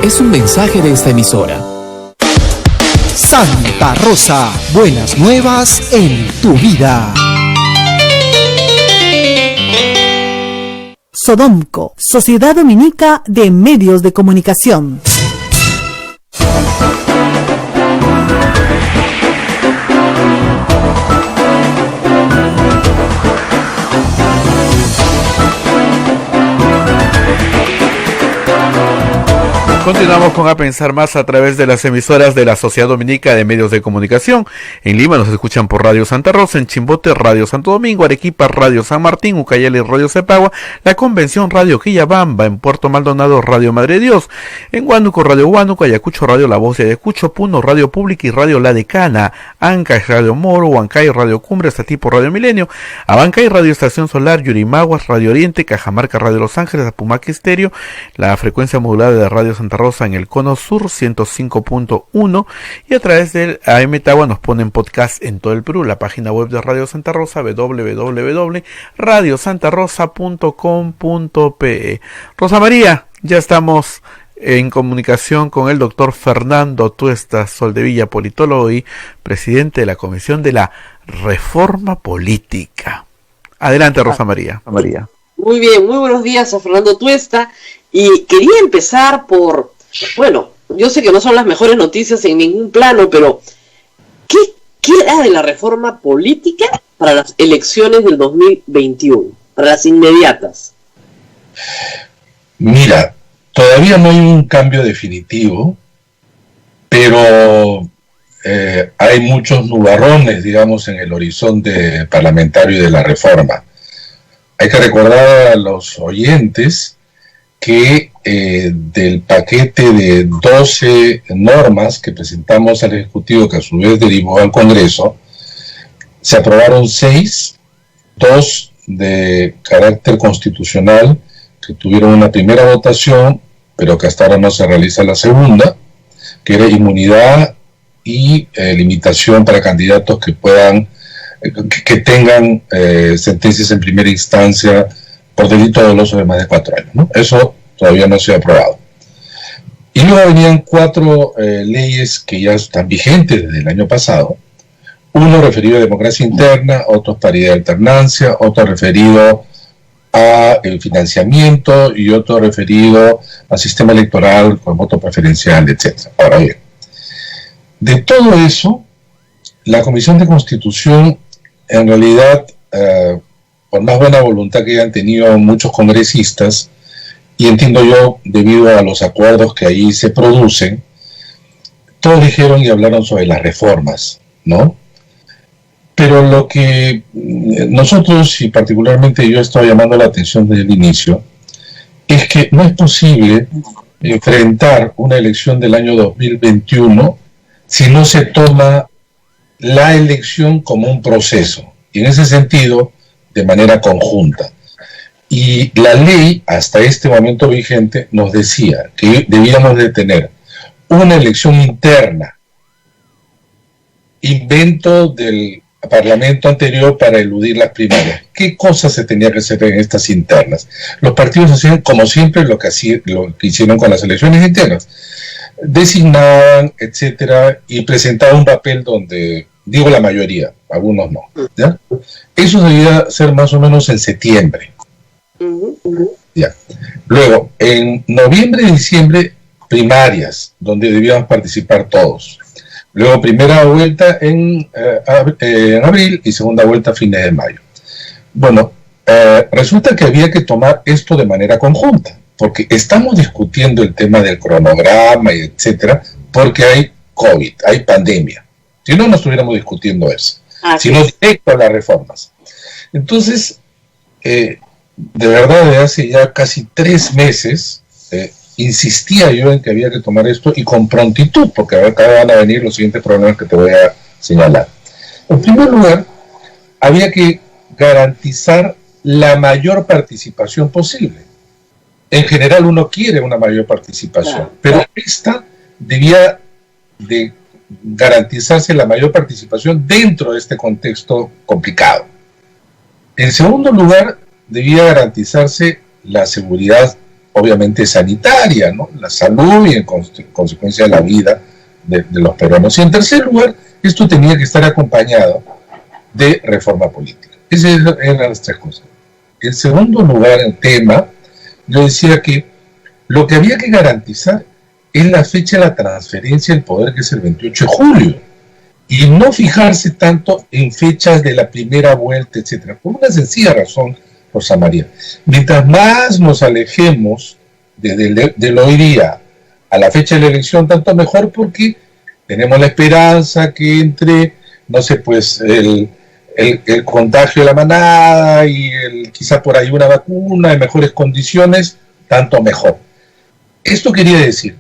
Es un mensaje de esta emisora. Santa Rosa, buenas nuevas en tu vida. Sodomco, Sociedad Dominica de Medios de Comunicación. Continuamos con A Pensar Más a través de las emisoras de la Sociedad Dominica de Medios de Comunicación. En Lima nos escuchan por Radio Santa Rosa, en Chimbote Radio Santo Domingo, Arequipa Radio San Martín, Ucayali Radio Cepagua, La Convención Radio Quillabamba, en Puerto Maldonado Radio Madre Dios, en Huánuco Radio Huánuco, Ayacucho Radio La Voz de Ayacucho, Puno Radio Pública y Radio La Decana, Ancash Radio Moro, Huancay Radio Cumbre, Estatipo Radio Milenio, Abancay Radio Estación Solar, Yurimaguas Radio Oriente, Cajamarca Radio Los Ángeles, Apumaque Estéreo, la frecuencia modulada de Radio Santa Rosa en el Cono Sur 105.1 y a través del AM Tagua nos ponen podcast en todo el Perú, la página web de Radio Santa Rosa www.radiosantarosa.com.pe. Rosa María, ya estamos en comunicación con el doctor Fernando Tuesta Soldevilla, politólogo y presidente de la Comisión de la Reforma Política. Adelante, Rosa María. Muy bien, muy buenos días a Fernando Tuesta. Y quería empezar por, bueno, yo sé que no son las mejores noticias en ningún plano, pero ¿qué queda de la reforma política para las elecciones del 2021, para las inmediatas? Mira, todavía no hay un cambio definitivo, pero hay muchos nubarrones, digamos, en el horizonte parlamentario de la reforma. Hay que recordar a los oyentes que del paquete de 12 normas que presentamos al Ejecutivo, que a su vez derivó al Congreso, se aprobaron 6, 2 de carácter constitucional, que tuvieron una primera votación, pero que hasta ahora no se realiza la segunda, que era inmunidad y limitación para candidatos que puedan, que tengan sentencias en primera instancia por delito doloso de más de 4 años, ¿no? Eso todavía no se ha aprobado. Y luego venían 4 leyes que ya están vigentes desde el año pasado. Uno referido a democracia interna, otro paridad de alternancia, otro referido a el financiamiento y otro referido al sistema electoral con voto preferencial, etc. Ahora bien, de todo eso, la Comisión de Constitución, en realidad, por más buena voluntad que hayan tenido muchos congresistas, y entiendo yo, debido a los acuerdos que ahí se producen, todos dijeron y hablaron sobre las reformas, ¿no? Pero lo que nosotros, y particularmente yo, estaba llamando la atención desde el inicio, es que no es posible enfrentar una elección del año 2021 si no se toma la elección como un proceso, y en ese sentido, de manera conjunta. Y la ley, hasta este momento vigente, nos decía que debíamos de tener una elección interna, invento del Parlamento anterior para eludir las primarias. ¿Qué cosas se tenía que hacer en estas internas? Los partidos hacían, como siempre, lo que hicieron con las elecciones internas. Designaban, etcétera, y presentaban un papel donde, digo la mayoría, algunos no, ¿ya? Eso debía ser más o menos en septiembre. Ya. Luego, en noviembre y diciembre, primarias, donde debíamos participar todos. Luego, primera vuelta en abril y segunda vuelta a fines de mayo. Bueno, resulta que había que tomar esto de manera conjunta, porque estamos discutiendo el tema del cronograma, y etcétera, porque hay COVID, hay pandemia. Si no, no estuviéramos discutiendo eso, sino directo a las reformas. Entonces, de verdad, desde hace ya casi 3 meses, insistía yo en que había que tomar esto, y con prontitud, porque acá van a venir los siguientes problemas que te voy a señalar. En primer lugar, había que garantizar la mayor participación posible. En general uno quiere una mayor participación, pero esta debía de garantizarse la mayor participación dentro de este contexto complicado. En segundo lugar, debía garantizarse la seguridad, obviamente sanitaria, ¿no? La salud y en consecuencia la vida de los peruanos. Y en tercer lugar, esto tenía que estar acompañado de reforma política. Esas eran las 3 cosas. En segundo lugar, el tema, yo decía que lo que había que garantizar es la fecha de la transferencia del poder, que es el 28 de julio, y no fijarse tanto en fechas de la primera vuelta, etcétera, por una sencilla razón, Rosa María. Mientras más nos alejemos del hoy día a la fecha de la elección, tanto mejor, porque tenemos la esperanza que entre, no sé, pues el contagio de la manada y quizá por ahí una vacuna en mejores condiciones, tanto mejor. Esto quería decir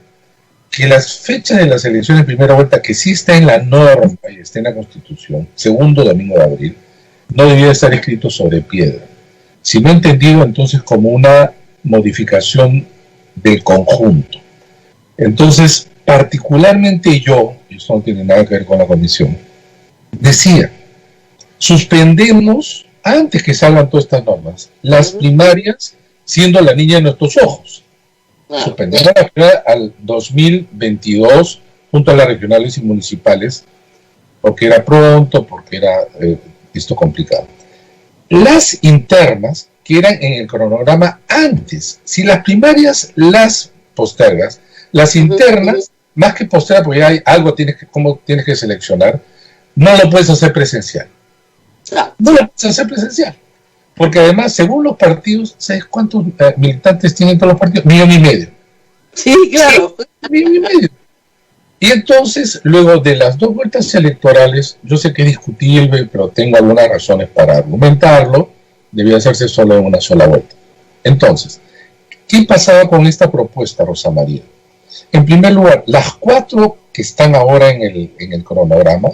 que las fechas de las elecciones de primera vuelta, que sí está en la norma y está en la Constitución, segundo domingo de abril, no debía estar escrito sobre piedra, sino entendido entonces como una modificación del conjunto. Entonces, particularmente yo, y esto no tiene nada que ver con la comisión, decía, suspendemos, antes que salgan todas estas normas, las primarias siendo la niña de nuestros ojos. Suspendemos la primaria al 2022 junto a las regionales y municipales, porque era pronto, porque era esto complicado. Las internas, que eran en el cronograma antes, si las primarias las postergas, las internas, más que postergar, porque hay algo como tienes que seleccionar, no lo puedes hacer presencial. No lo puedes hacer presencial. Porque además, según los partidos, ¿sabes cuántos militantes tienen todos los partidos? 1,5 millones. Sí, claro. 1,5 millones. Y entonces, luego de las 2 vueltas electorales, yo sé que es discutible, pero tengo algunas razones para argumentarlo, debía hacerse solo en una sola vuelta. Entonces, ¿qué pasaba con esta propuesta, Rosa María? En primer lugar, las 4 que están ahora en el cronograma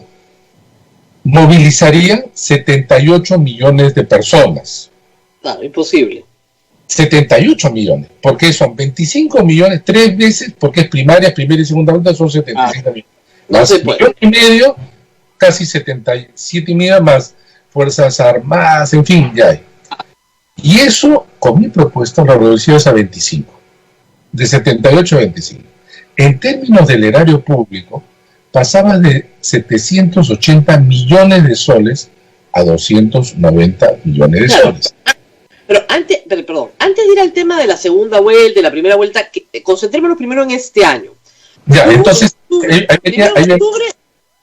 movilizarían 78 millones de personas. Claro, imposible. 78 millones, porque son 25 millones, 3 veces, porque es primera y segunda vuelta, son 75 millones. Más millón y medio, casi 77 millones, más Fuerzas Armadas, en fin, ya hay. Y eso, con mi propuesta, lo reducimos a 25, de 78 a 25. En términos del erario público, pasaba de 780 millones de soles a 290 millones de soles. Pero antes de ir al tema de la segunda vuelta, de la primera vuelta, concentrémonos primero en este año. Ya, entonces, octubre,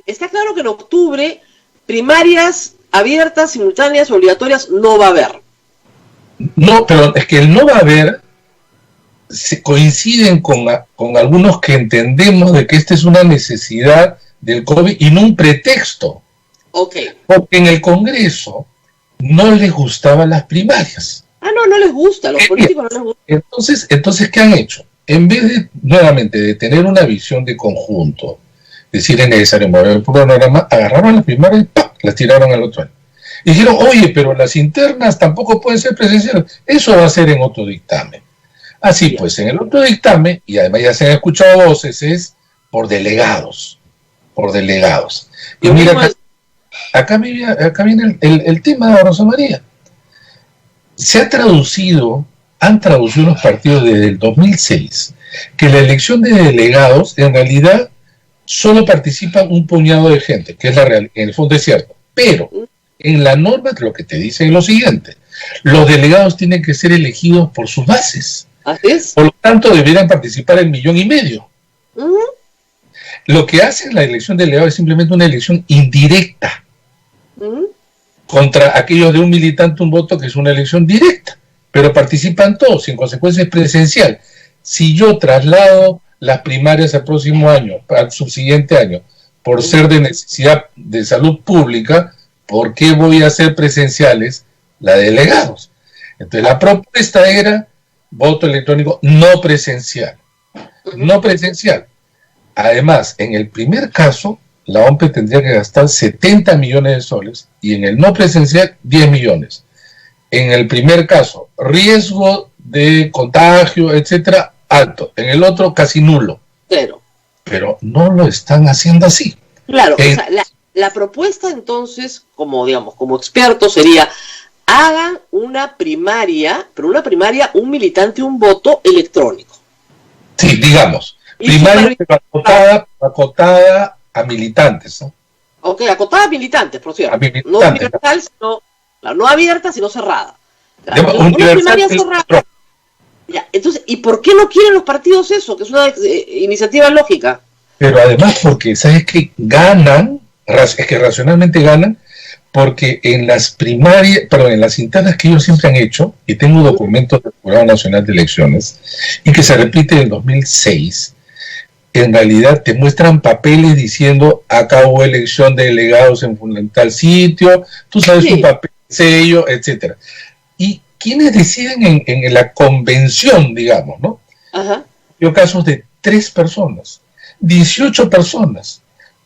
está claro que en octubre primarias abiertas, simultáneas, obligatorias, no va a haber. No, pero es que el no va a haber se coinciden con algunos que entendemos de que esta es una necesidad del COVID y no un pretexto. Okay. Porque en el Congreso no les gustaban las primarias. No les gusta, los políticos no les gusta. Entonces, ¿qué han hecho? En vez de, nuevamente, de tener una visión de conjunto, decir es necesario mover el programa, agarraron las primarias y ¡pam!, las tiraron al otro año. Y dijeron, oye, pero las internas tampoco pueden ser presenciales. Eso va a ser en otro dictamen. Así pues, en el otro dictamen, y además ya se han escuchado voces, es por delegados. Y mira, acá viene el tema de Rosa María. Han traducido los partidos desde el 2006, que la elección de delegados, en realidad, solo participan un puñado de gente, que es la realidad, en el fondo es cierto. Pero, en la norma lo que te dice es lo siguiente: los delegados tienen que ser elegidos por sus bases. ¿Así es? Por lo tanto, deberían participar 1,5 millones. Lo que hace la elección de delegados es simplemente una elección indirecta contra aquellos de un militante, un voto, que es una elección directa, pero participan todos, y en consecuencia es presencial. Si yo traslado las primarias al próximo año, al subsiguiente año, por ser de necesidad de salud pública, ¿por qué voy a hacer presenciales las de delegados? Entonces la propuesta era voto electrónico no presencial. No presencial. Además, en el primer caso, la OMPE tendría que gastar 70 millones de soles y en el no presencial 10 millones. En el primer caso, riesgo de contagio, etcétera, alto. En el otro, casi nulo. Pero no lo están haciendo así. Claro, o sea, la propuesta entonces, como experto, sería: hagan una primaria, pero una primaria, un militante, un voto electrónico. Sí, digamos. Primaria acotada a militantes, ¿no? Ok, acotada a militantes, por cierto. No universal, sino, no abierta, sino cerrada. Una primaria cerrada. Ya, entonces, ¿y por qué no quieren los partidos eso? Que es una iniciativa lógica. Pero además porque, ¿sabes qué? Ganan, es que racionalmente ganan, porque en las primarias, en las internas que ellos siempre han hecho, y tengo documentos del Jurado Nacional de Elecciones, y que se repite en el 2006, en realidad te muestran papeles diciendo acá hubo elección de delegados en tal sitio, tú sabes su papel, sello, etcétera. Y quienes deciden en la convención, digamos, ¿no? Ajá. Yo casos de 3 personas, 18 personas,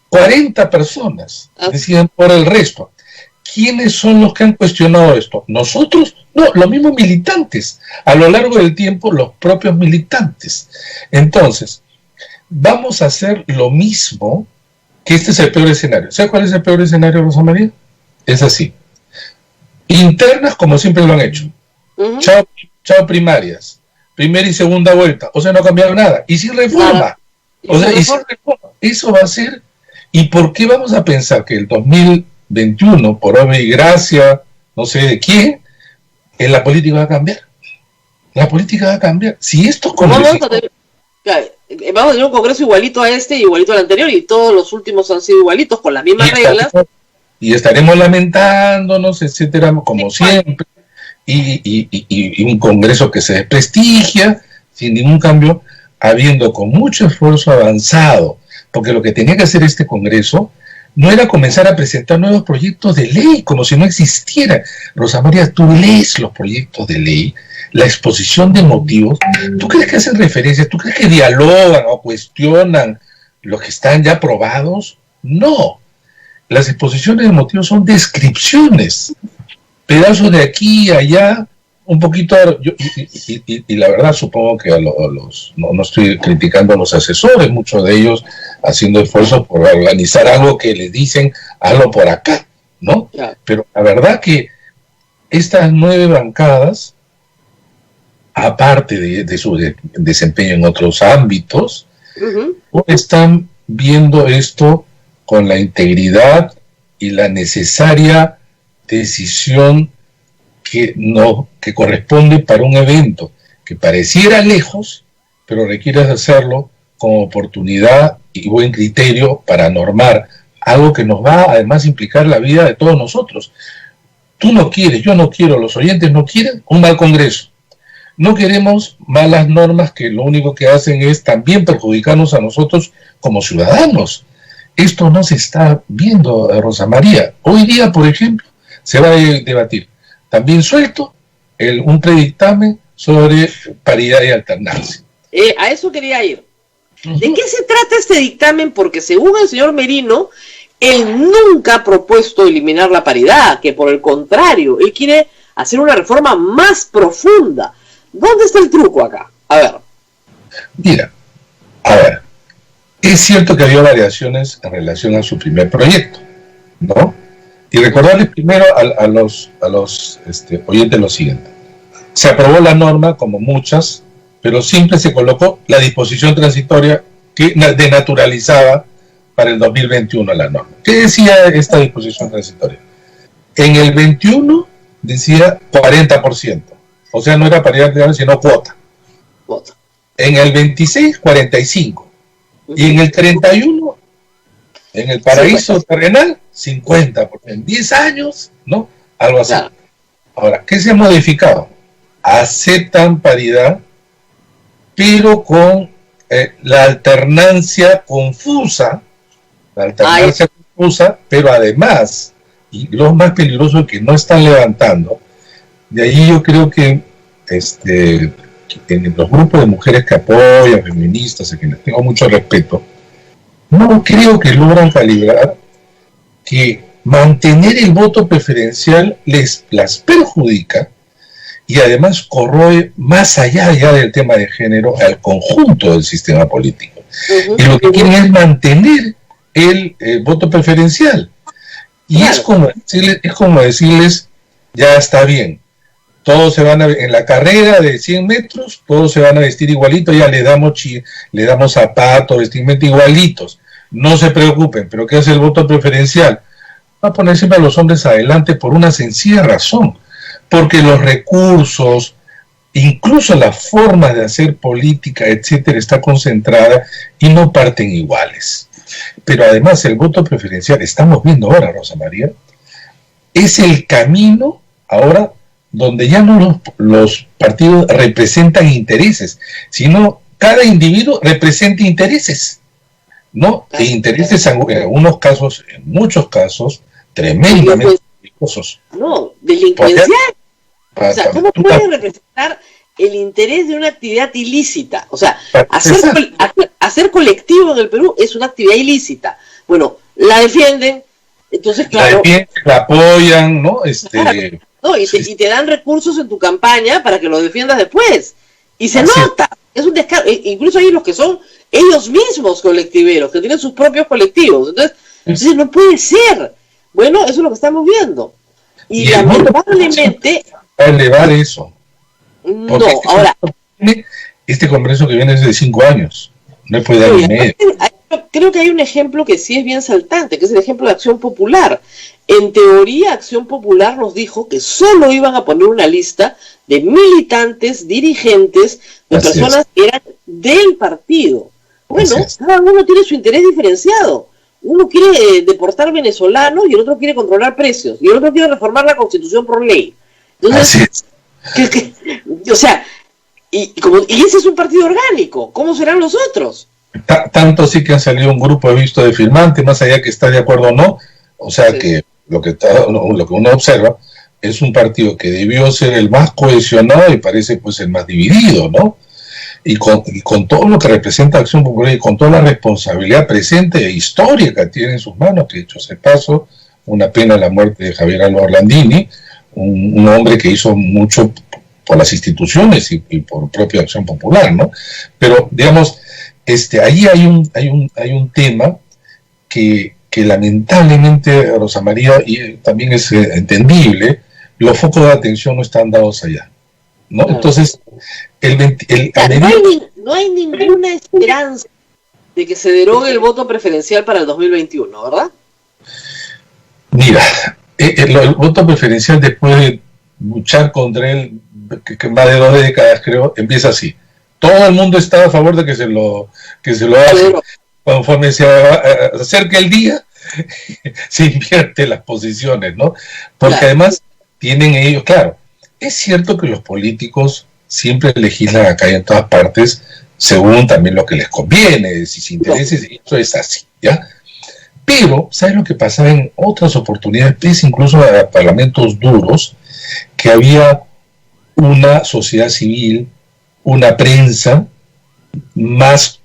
40 personas deciden por el resto. ¿Quiénes son los que han cuestionado esto? ¿Nosotros? No, los mismos militantes. A lo largo del tiempo, los propios militantes. Entonces, vamos a hacer lo mismo, que este es el peor escenario. ¿Sabes cuál es el peor escenario, Rosa María? Es así. Internas, como siempre lo han hecho. Chao primarias. Primera y segunda vuelta. O sea, no ha cambiado nada. Y sin reforma. O sea, y sin reforma. Eso va a ser. ¿Y por qué vamos a pensar que el 2021, por obra y gracia, no sé de quién, en la política va a cambiar? La política va a cambiar. Si esto vamos a tener un congreso igualito a este y igualito al anterior, y todos los últimos han sido igualitos, con las mismas reglas. Y estaremos lamentándonos, etcétera, como siempre. Y un congreso que se desprestigia, sin ningún cambio, habiendo con mucho esfuerzo avanzado, porque lo que tenía que hacer este congreso no era comenzar a presentar nuevos proyectos de ley, como si no existiera. Rosa María, tú lees los proyectos de ley, la exposición de motivos, ¿tú crees que hacen referencia? ¿Tú crees que dialogan o cuestionan los que están ya aprobados? No. Las exposiciones de motivos son descripciones, pedazos de aquí y allá, un poquito, y la verdad supongo que no estoy criticando a los asesores, muchos de ellos haciendo esfuerzos por organizar algo que les dicen, hazlo por acá, ¿no? Pero la verdad que estas 9 bancadas, aparte de su desempeño en otros ámbitos, están viendo esto con la integridad y la necesaria decisión que corresponde para un evento que pareciera lejos, pero requiere hacerlo con oportunidad y buen criterio para normar algo que nos va además a implicar la vida de todos nosotros. Tú no quieres, yo no quiero, los oyentes no quieren un mal congreso. No queremos malas normas que lo único que hacen es también perjudicarnos a nosotros como ciudadanos. Esto no se está viendo, Rosa María. Hoy día, por ejemplo, se va a debatir también suelto un predictamen sobre paridad y alternancia. A eso quería ir. ¿De qué se trata este dictamen? Porque según el señor Merino, él nunca ha propuesto eliminar la paridad, que por el contrario, él quiere hacer una reforma más profunda. ¿Dónde está el truco acá? A ver. Mira, es cierto que había variaciones en relación a su primer proyecto, ¿no? Y recordarles primero a los oyentes lo siguiente. Se aprobó la norma, como muchas, pero siempre se colocó la disposición transitoria que denaturalizaba para el 2021 la norma. ¿Qué decía esta disposición transitoria? En el 21 decía 40%, o sea, no era paridad, sino cuota. En el 26, 45%. Y en el 31, en el paraíso terrenal, 50%. En 10 años, ¿no? Algo así. Ahora, ¿qué se ha modificado? Aceptan paridad, pero con la alternancia confusa, pero además, y lo más peligroso es que no están levantando, de ahí yo creo que en los grupos de mujeres que apoyan, feministas, a quienes tengo mucho respeto, no creo que logran calibrar que mantener el voto preferencial las perjudica y además corroe más allá ya del tema de género al conjunto del sistema político. Y lo que quieren es mantener el voto preferencial. Y es como decirles, ya está bien. Todos se van en la carrera de 100 metros, todos se van a vestir igualitos, ya le damos zapatos, vestimenta igualitos. No se preocupen, pero ¿qué hace el voto preferencial? Va a poner siempre a los hombres adelante por una sencilla razón, porque los recursos, incluso la forma de hacer política, etcétera, está concentrada y no parten iguales. Pero además el voto preferencial, estamos viendo ahora, Rosa María, es el camino ahora donde ya no los partidos representan intereses, sino cada individuo representa intereses, ¿no? E intereses en algunos casos, en muchos casos, tremendamente peligrosos. No, delincuencial. O sea, ¿cómo puede representar el interés de una actividad ilícita? O sea, hacer colectivo en el Perú es una actividad ilícita. Bueno, la defienden, entonces claro. La apoyan, ¿no? Claro, no, y te dan recursos en tu campaña para que lo defiendas después. Y se nota, es un descaro. Incluso hay los que son ellos mismos colectiveros, que tienen sus propios colectivos. Entonces no puede ser. Bueno, eso es lo que estamos viendo. Y lamentablemente... Va a elevar eso. No, ahora... Este congreso que viene es de 5 años. No puede dar ni medio. Creo que hay un ejemplo que sí es bien saltante, que es el ejemplo de Acción Popular. En teoría, Acción Popular nos dijo que solo iban a poner una lista de militantes, dirigentes, de personas que eran del partido. Bueno, cada uno tiene su interés diferenciado. Uno quiere deportar venezolanos y el otro quiere controlar precios. Y el otro quiere reformar la Constitución por ley. Entonces, o sea, y ese es un partido orgánico. ¿Cómo serán los otros? Tanto sí que han salido un grupo, he visto, de firmantes, más allá que está de acuerdo o no. O sea que lo que uno observa es un partido que debió ser el más cohesionado y parece pues el más dividido, ¿no? Y con todo lo que representa Acción Popular y con toda la responsabilidad presente e histórica que tiene en sus manos, que dicho sea paso, una pena la muerte de Javier Álvaro Orlandini, un hombre que hizo mucho por las instituciones y por propia Acción Popular, ¿no? Pero, digamos, ahí hay un tema que lamentablemente, Rosa María, y también es entendible, los focos de atención no están dados allá, ¿no? Entonces, no hay ninguna esperanza de que se derogue el voto preferencial para el 2021, ¿verdad? Mira, el voto preferencial, después de luchar contra él, que más de 2 décadas creo, empieza así. Todo el mundo está a favor de que se lo haga. Conforme se acerca el día, se invierten las posiciones, ¿no? Porque además tienen ellos, claro, es cierto que los políticos siempre legislan acá y en todas partes según también lo que les conviene, sus intereses, y eso es así, ¿ya? Pero, ¿sabes lo que pasaba en otras oportunidades, pese incluso a parlamentos duros, que había una sociedad civil, una prensa más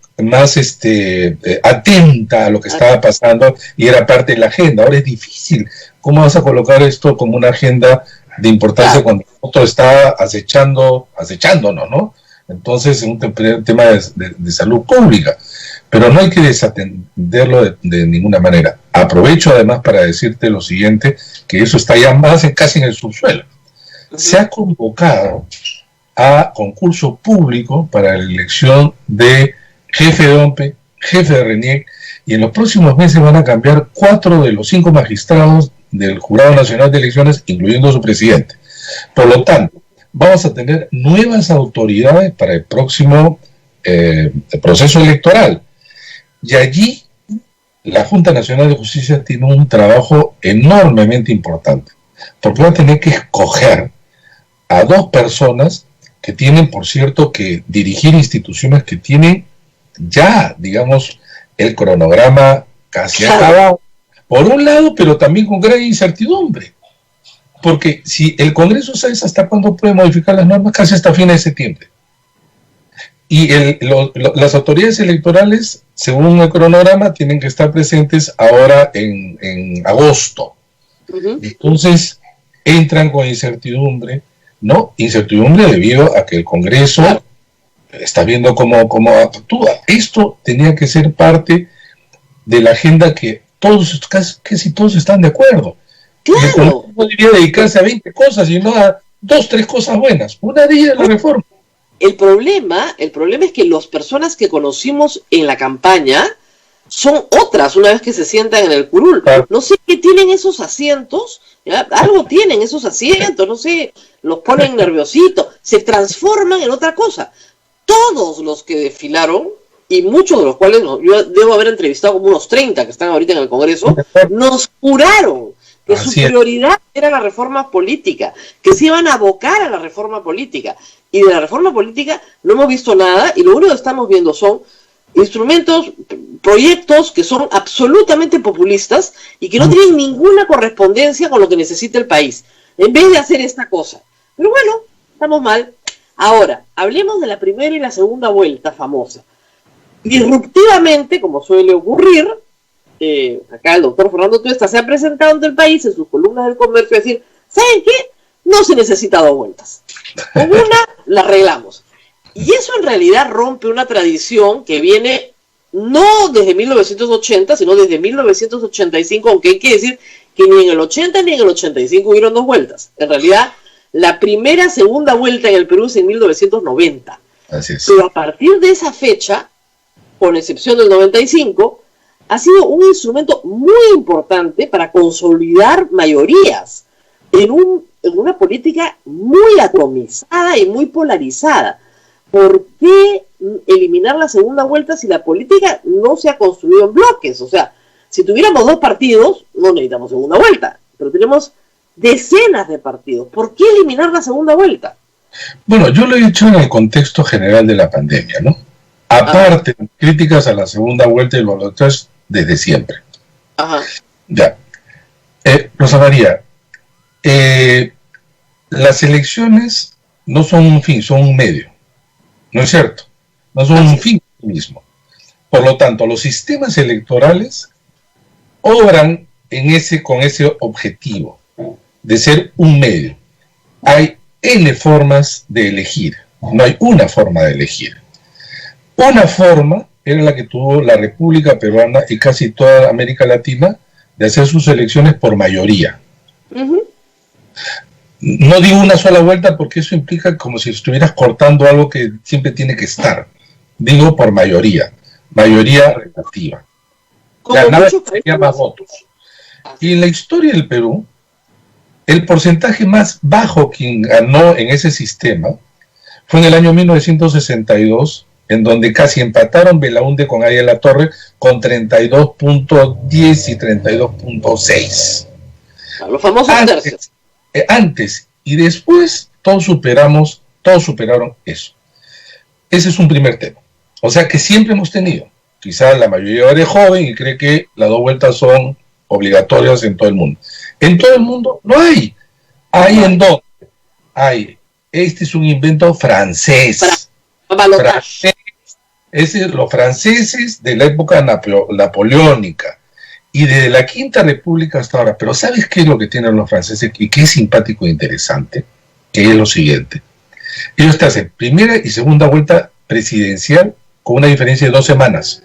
atenta a lo que estaba pasando y era parte de la agenda? Ahora es difícil. ¿Cómo vas a colocar esto como una agenda de importancia cuando otro está acechándonos, ¿no? Entonces es un tema de salud pública, pero no hay que desatenderlo de ninguna manera. Aprovecho además para decirte lo siguiente, que eso está ya casi en el subsuelo. Se ha convocado a concurso público para la elección de jefe de OMPE, jefe de RENIEC, y en los próximos meses van a cambiar 4 de los 5 magistrados del Jurado Nacional de Elecciones, incluyendo su presidente. Por lo tanto, vamos a tener nuevas autoridades para el próximo proceso electoral. Y allí la Junta Nacional de Justicia tiene un trabajo enormemente importante, porque va a tener que escoger a 2 personas que tienen, por cierto, que dirigir instituciones que tienen ya, digamos, el cronograma casi acabado, por un lado, pero también con gran incertidumbre. Porque si el Congreso sabe hasta cuándo puede modificar las normas, casi hasta fines de septiembre. Y las autoridades electorales, según el cronograma, tienen que estar presentes ahora en agosto. Entonces, entran con incertidumbre, ¿no? Incertidumbre debido a que el Congreso está viendo cómo actúa. Esto tenía que ser parte de la agenda que casi todos están de acuerdo. Claro. No debería dedicarse a 20 cosas, sino a 2, 3 cosas buenas. Una de ellas es la reforma. El problema es que las personas que conocimos en la campaña son otras una vez que se sientan en el curul. No sé qué tienen esos asientos, ¿ya? Algo tienen esos asientos, no sé, los ponen nerviositos, se transforman en otra cosa. Todos los que desfilaron, y muchos de los cuales yo debo haber entrevistado como unos 30 que están ahorita en el Congreso, nos juraron que su prioridad era la reforma política, que se iban a abocar a la reforma política. Y de la reforma política no hemos visto nada, y lo único que estamos viendo son instrumentos, proyectos que son absolutamente populistas y que no tienen ninguna correspondencia con lo que necesita el país, en vez de hacer esta cosa. Pero bueno, estamos mal. Ahora, hablemos de la primera y la segunda vuelta famosa. Disruptivamente, como suele ocurrir, acá el doctor Fernando Tuesta se ha presentado ante el país en sus columnas del comercio a decir, ¿saben qué? No se necesita dos vueltas. Con una la arreglamos. Y eso en realidad rompe una tradición que viene no desde 1980, sino desde 1985, aunque hay que decir que ni en el 80 ni en el 85 hubieron dos vueltas. En realidad, la segunda vuelta en el Perú es en 1990. Así es. Pero a partir de esa fecha, con excepción del 95, ha sido un instrumento muy importante para consolidar mayorías en una política muy atomizada y muy polarizada. ¿Por qué eliminar la segunda vuelta si la política no se ha construido en bloques? O sea, si tuviéramos dos partidos, no necesitamos segunda vuelta, pero tenemos decenas de partidos. ¿Por qué eliminar la segunda vuelta? Bueno, yo lo he dicho en el contexto general de la pandemia, ¿no? Aparte, críticas a la segunda vuelta y los otros desde siempre. Ajá. Ya. Rosa María, las elecciones no son un fin, son un medio. ¿No es cierto? No son un fin mismo. Por lo tanto, los sistemas electorales obran con ese objetivo de ser un medio. Hay N formas de elegir, no hay una forma de elegir. Una forma era la que tuvo la República Peruana y casi toda América Latina de hacer sus elecciones por mayoría. No digo una sola vuelta porque eso implica como si estuvieras cortando algo que siempre tiene que estar. Digo por mayoría relativa. Ganaba tenía más votos. Y en la historia del Perú, el porcentaje más bajo quien ganó en ese sistema fue en el año 1962, en donde casi empataron Belaúnde con Ariel Latorre con 32.10 y 32.6. Los famosos tercios. Antes y después todos superaron eso. Ese es un primer tema. O sea que siempre hemos tenido, quizás la mayoría es joven y cree que las dos vueltas son obligatorias en todo el mundo. En todo el mundo no hay. Hay en dónde. Hay. Este es un invento francés. Los franceses de la época napoleónica. Y desde la Quinta República hasta ahora. Pero ¿sabes qué es lo que tienen los franceses? Y que es simpático e interesante. Que es lo siguiente. Ellos te hacen primera y segunda vuelta presidencial con una diferencia de 2 semanas.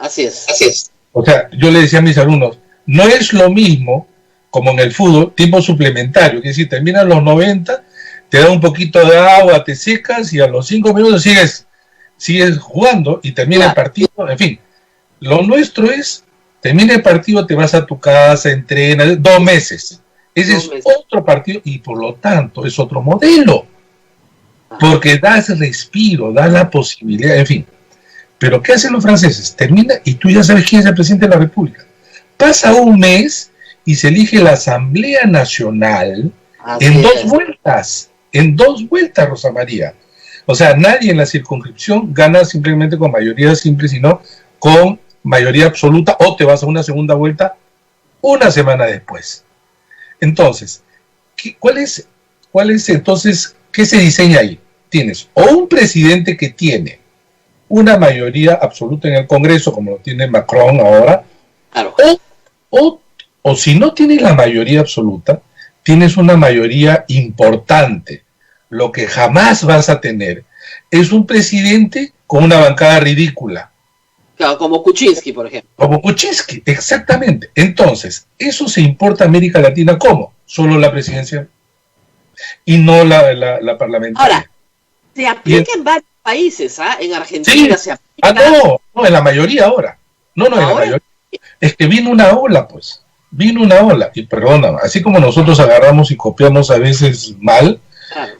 Así es. O sea, yo le decía a mis alumnos, no es lo mismo como en el fútbol, tiempo suplementario. Que si terminan los 90, te da un poquito de agua, te secas y a los 5 minutos sigues jugando y termina el partido. En fin, lo nuestro es... Termina el partido, te vas a tu casa, entrenas, 2 meses. Ese es otro partido y por lo tanto es otro modelo. Porque da ese respiro, da la posibilidad, en fin. Pero ¿qué hacen los franceses? Termina y tú ya sabes quién es el presidente de la República. Pasa un mes y se elige la Asamblea Nacional en 2 vueltas. En 2 vueltas, Rosa María. O sea, nadie en la circunscripción gana simplemente con mayoría simple, sino con mayoría absoluta, o te vas a una segunda vuelta una semana después. Entonces, ¿cuál es entonces, qué se diseña ahí? Tienes o un presidente que tiene una mayoría absoluta en el Congreso, como lo tiene Macron ahora, claro. o si no tienes la mayoría absoluta, tienes una mayoría importante. Lo que jamás vas a tener es un presidente con una bancada ridícula. Claro, como Kuczynski, por ejemplo. Como Kuczynski, exactamente. Entonces, eso se importa a América Latina, ¿cómo? Solo la presidencia y no la parlamentaria. Ahora, se aplica en varios países, En Argentina se aplica. No, en la mayoría ahora. No, en la mayoría. Es que vino una ola, pues. Vino una ola, y perdona, así como nosotros agarramos y copiamos a veces mal, claro.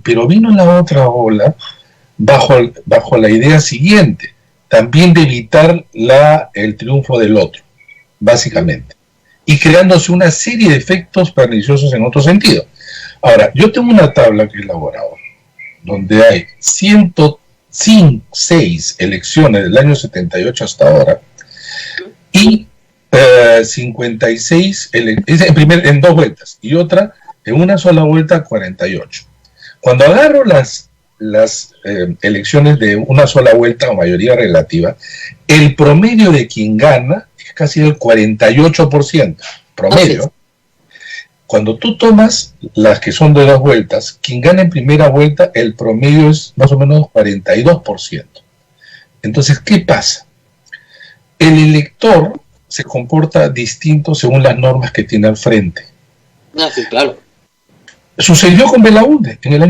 Pero vino la otra ola bajo la idea siguiente, también de evitar el triunfo del otro, básicamente. y creándose una serie de efectos perniciosos en otro sentido. Ahora, yo tengo una tabla que he elaborado, donde hay 106 elecciones del año 78 hasta ahora, y 56 en dos vueltas, y otra en una sola vuelta 48. Cuando agarro las elecciones de una sola vuelta o mayoría relativa, el promedio de quien gana es casi el 48%, promedio. Cuando tú tomas las que son de dos vueltas, quien gana en primera vuelta, el promedio es más o menos 42%. Entonces, ¿qué pasa? El elector se comporta distinto según las normas que tiene al frente. Sí, claro. Sucedió con Belaunde en el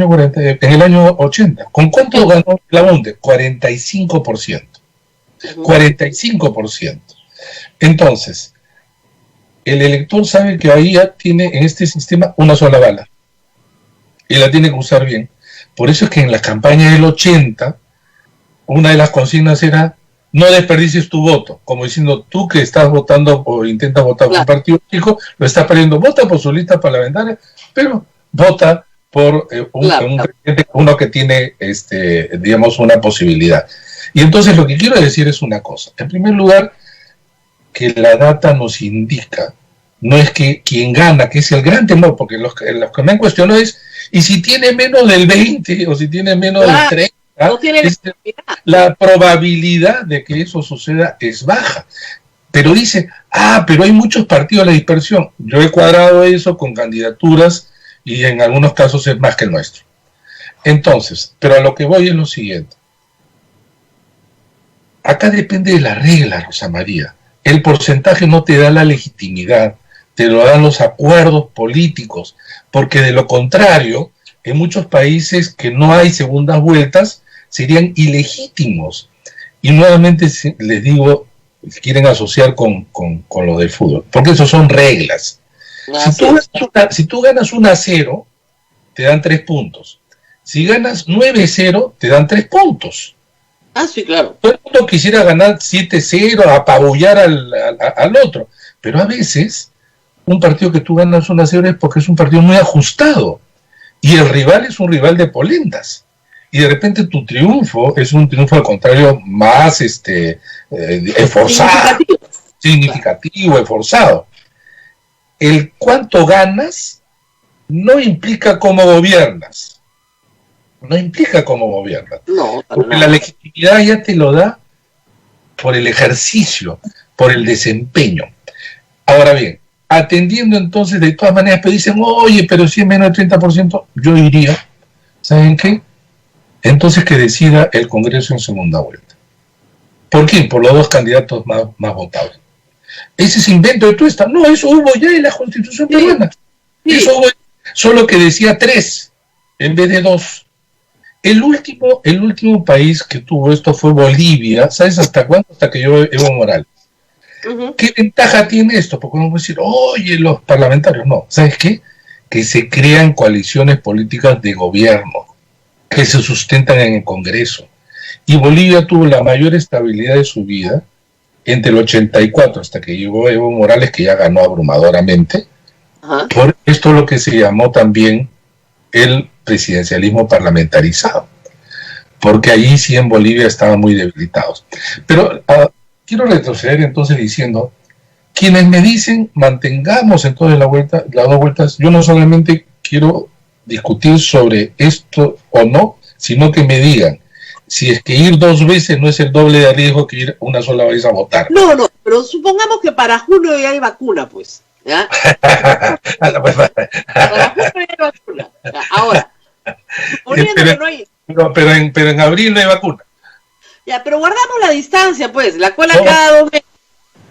año 80. ¿Con cuánto ganó Belaunde? 45%. 45%. Entonces, el elector sabe que ahí ya tiene en este sistema una sola bala. Y la tiene que usar bien. Por eso es que en la campaña del 80, una de las consignas era: no desperdicies tu voto, como diciendo, tú que estás votando o intentas votar por un partido chico, lo estás perdiendo. Vota por su lista parlamentaria, pero vota por uno que tiene, digamos, una posibilidad. Y entonces lo que quiero decir es una cosa. En primer lugar, que la data nos indica, no es que quien gana, que es el gran temor, porque los que me han cuestionado es, ¿y si tiene menos del 20 o si tiene menos del 30? No tiene la probabilidad de que eso suceda es baja. Pero dice, pero hay muchos partidos a la dispersión. Yo he cuadrado eso con candidaturas y en algunos casos es más que el nuestro. Entonces, pero a lo que voy es lo siguiente. Acá depende de la regla, Rosa María. El porcentaje no te da la legitimidad, te lo dan los acuerdos políticos, porque de lo contrario, en muchos países que no hay segundas vueltas, serían ilegítimos. Y nuevamente les digo, quieren asociar con lo del fútbol, porque eso son reglas. Si tú ganas 1-0, te dan 3 puntos. Si ganas 9-0, te dan 3 puntos. Sí, claro. Todo el mundo quisiera ganar 7-0, apabullar al otro. Pero a veces, un partido que tú ganas 1-0 es porque es un partido muy ajustado. Y el rival es un rival de polendas. Y de repente tu triunfo es un triunfo al contrario más esforzado, significativo, esforzado. El cuánto ganas no implica cómo gobiernas. No implica cómo gobiernas. No, porque la legitimidad ya te lo da por el ejercicio, por el desempeño. Ahora bien, atendiendo entonces, de todas maneras, pero dicen, oye, pero si es menos del 30%, yo diría, ¿saben qué? Entonces que decida el Congreso en segunda vuelta. ¿Por qué? Por los dos candidatos más votados. Ese es invento de Tuesta. No, eso hubo ya en la Constitución peruana. Eso hubo, solo que decía 3 en vez de 2. El último país que tuvo esto fue Bolivia. ¿Sabes hasta cuándo? Hasta que llegó Evo Morales. ¿Qué ventaja tiene esto? Porque vamos a decir, oye, los parlamentarios. No, ¿sabes qué? Que se crean coaliciones políticas de gobierno que se sustentan en el Congreso. Y Bolivia tuvo la mayor estabilidad de su vida entre el 84 hasta que llegó Evo Morales, que ya ganó abrumadoramente. Por esto lo que se llamó también el presidencialismo parlamentarizado, porque allí sí en Bolivia estaban muy debilitados. Pero quiero retroceder entonces diciendo, quienes me dicen mantengamos entonces las dos vueltas, yo no solamente quiero discutir sobre esto o no, sino que me digan si es que ir 2 veces no es el doble de riesgo que ir una sola vez a votar. No, pero supongamos que para junio ya hay vacuna, pues. ¿Ya? Para junio ya hay vacuna. Ahora, suponiendo que no hay... Pero en abril no hay vacuna. Ya, pero guardamos la distancia, pues, la cola cada 2 meses.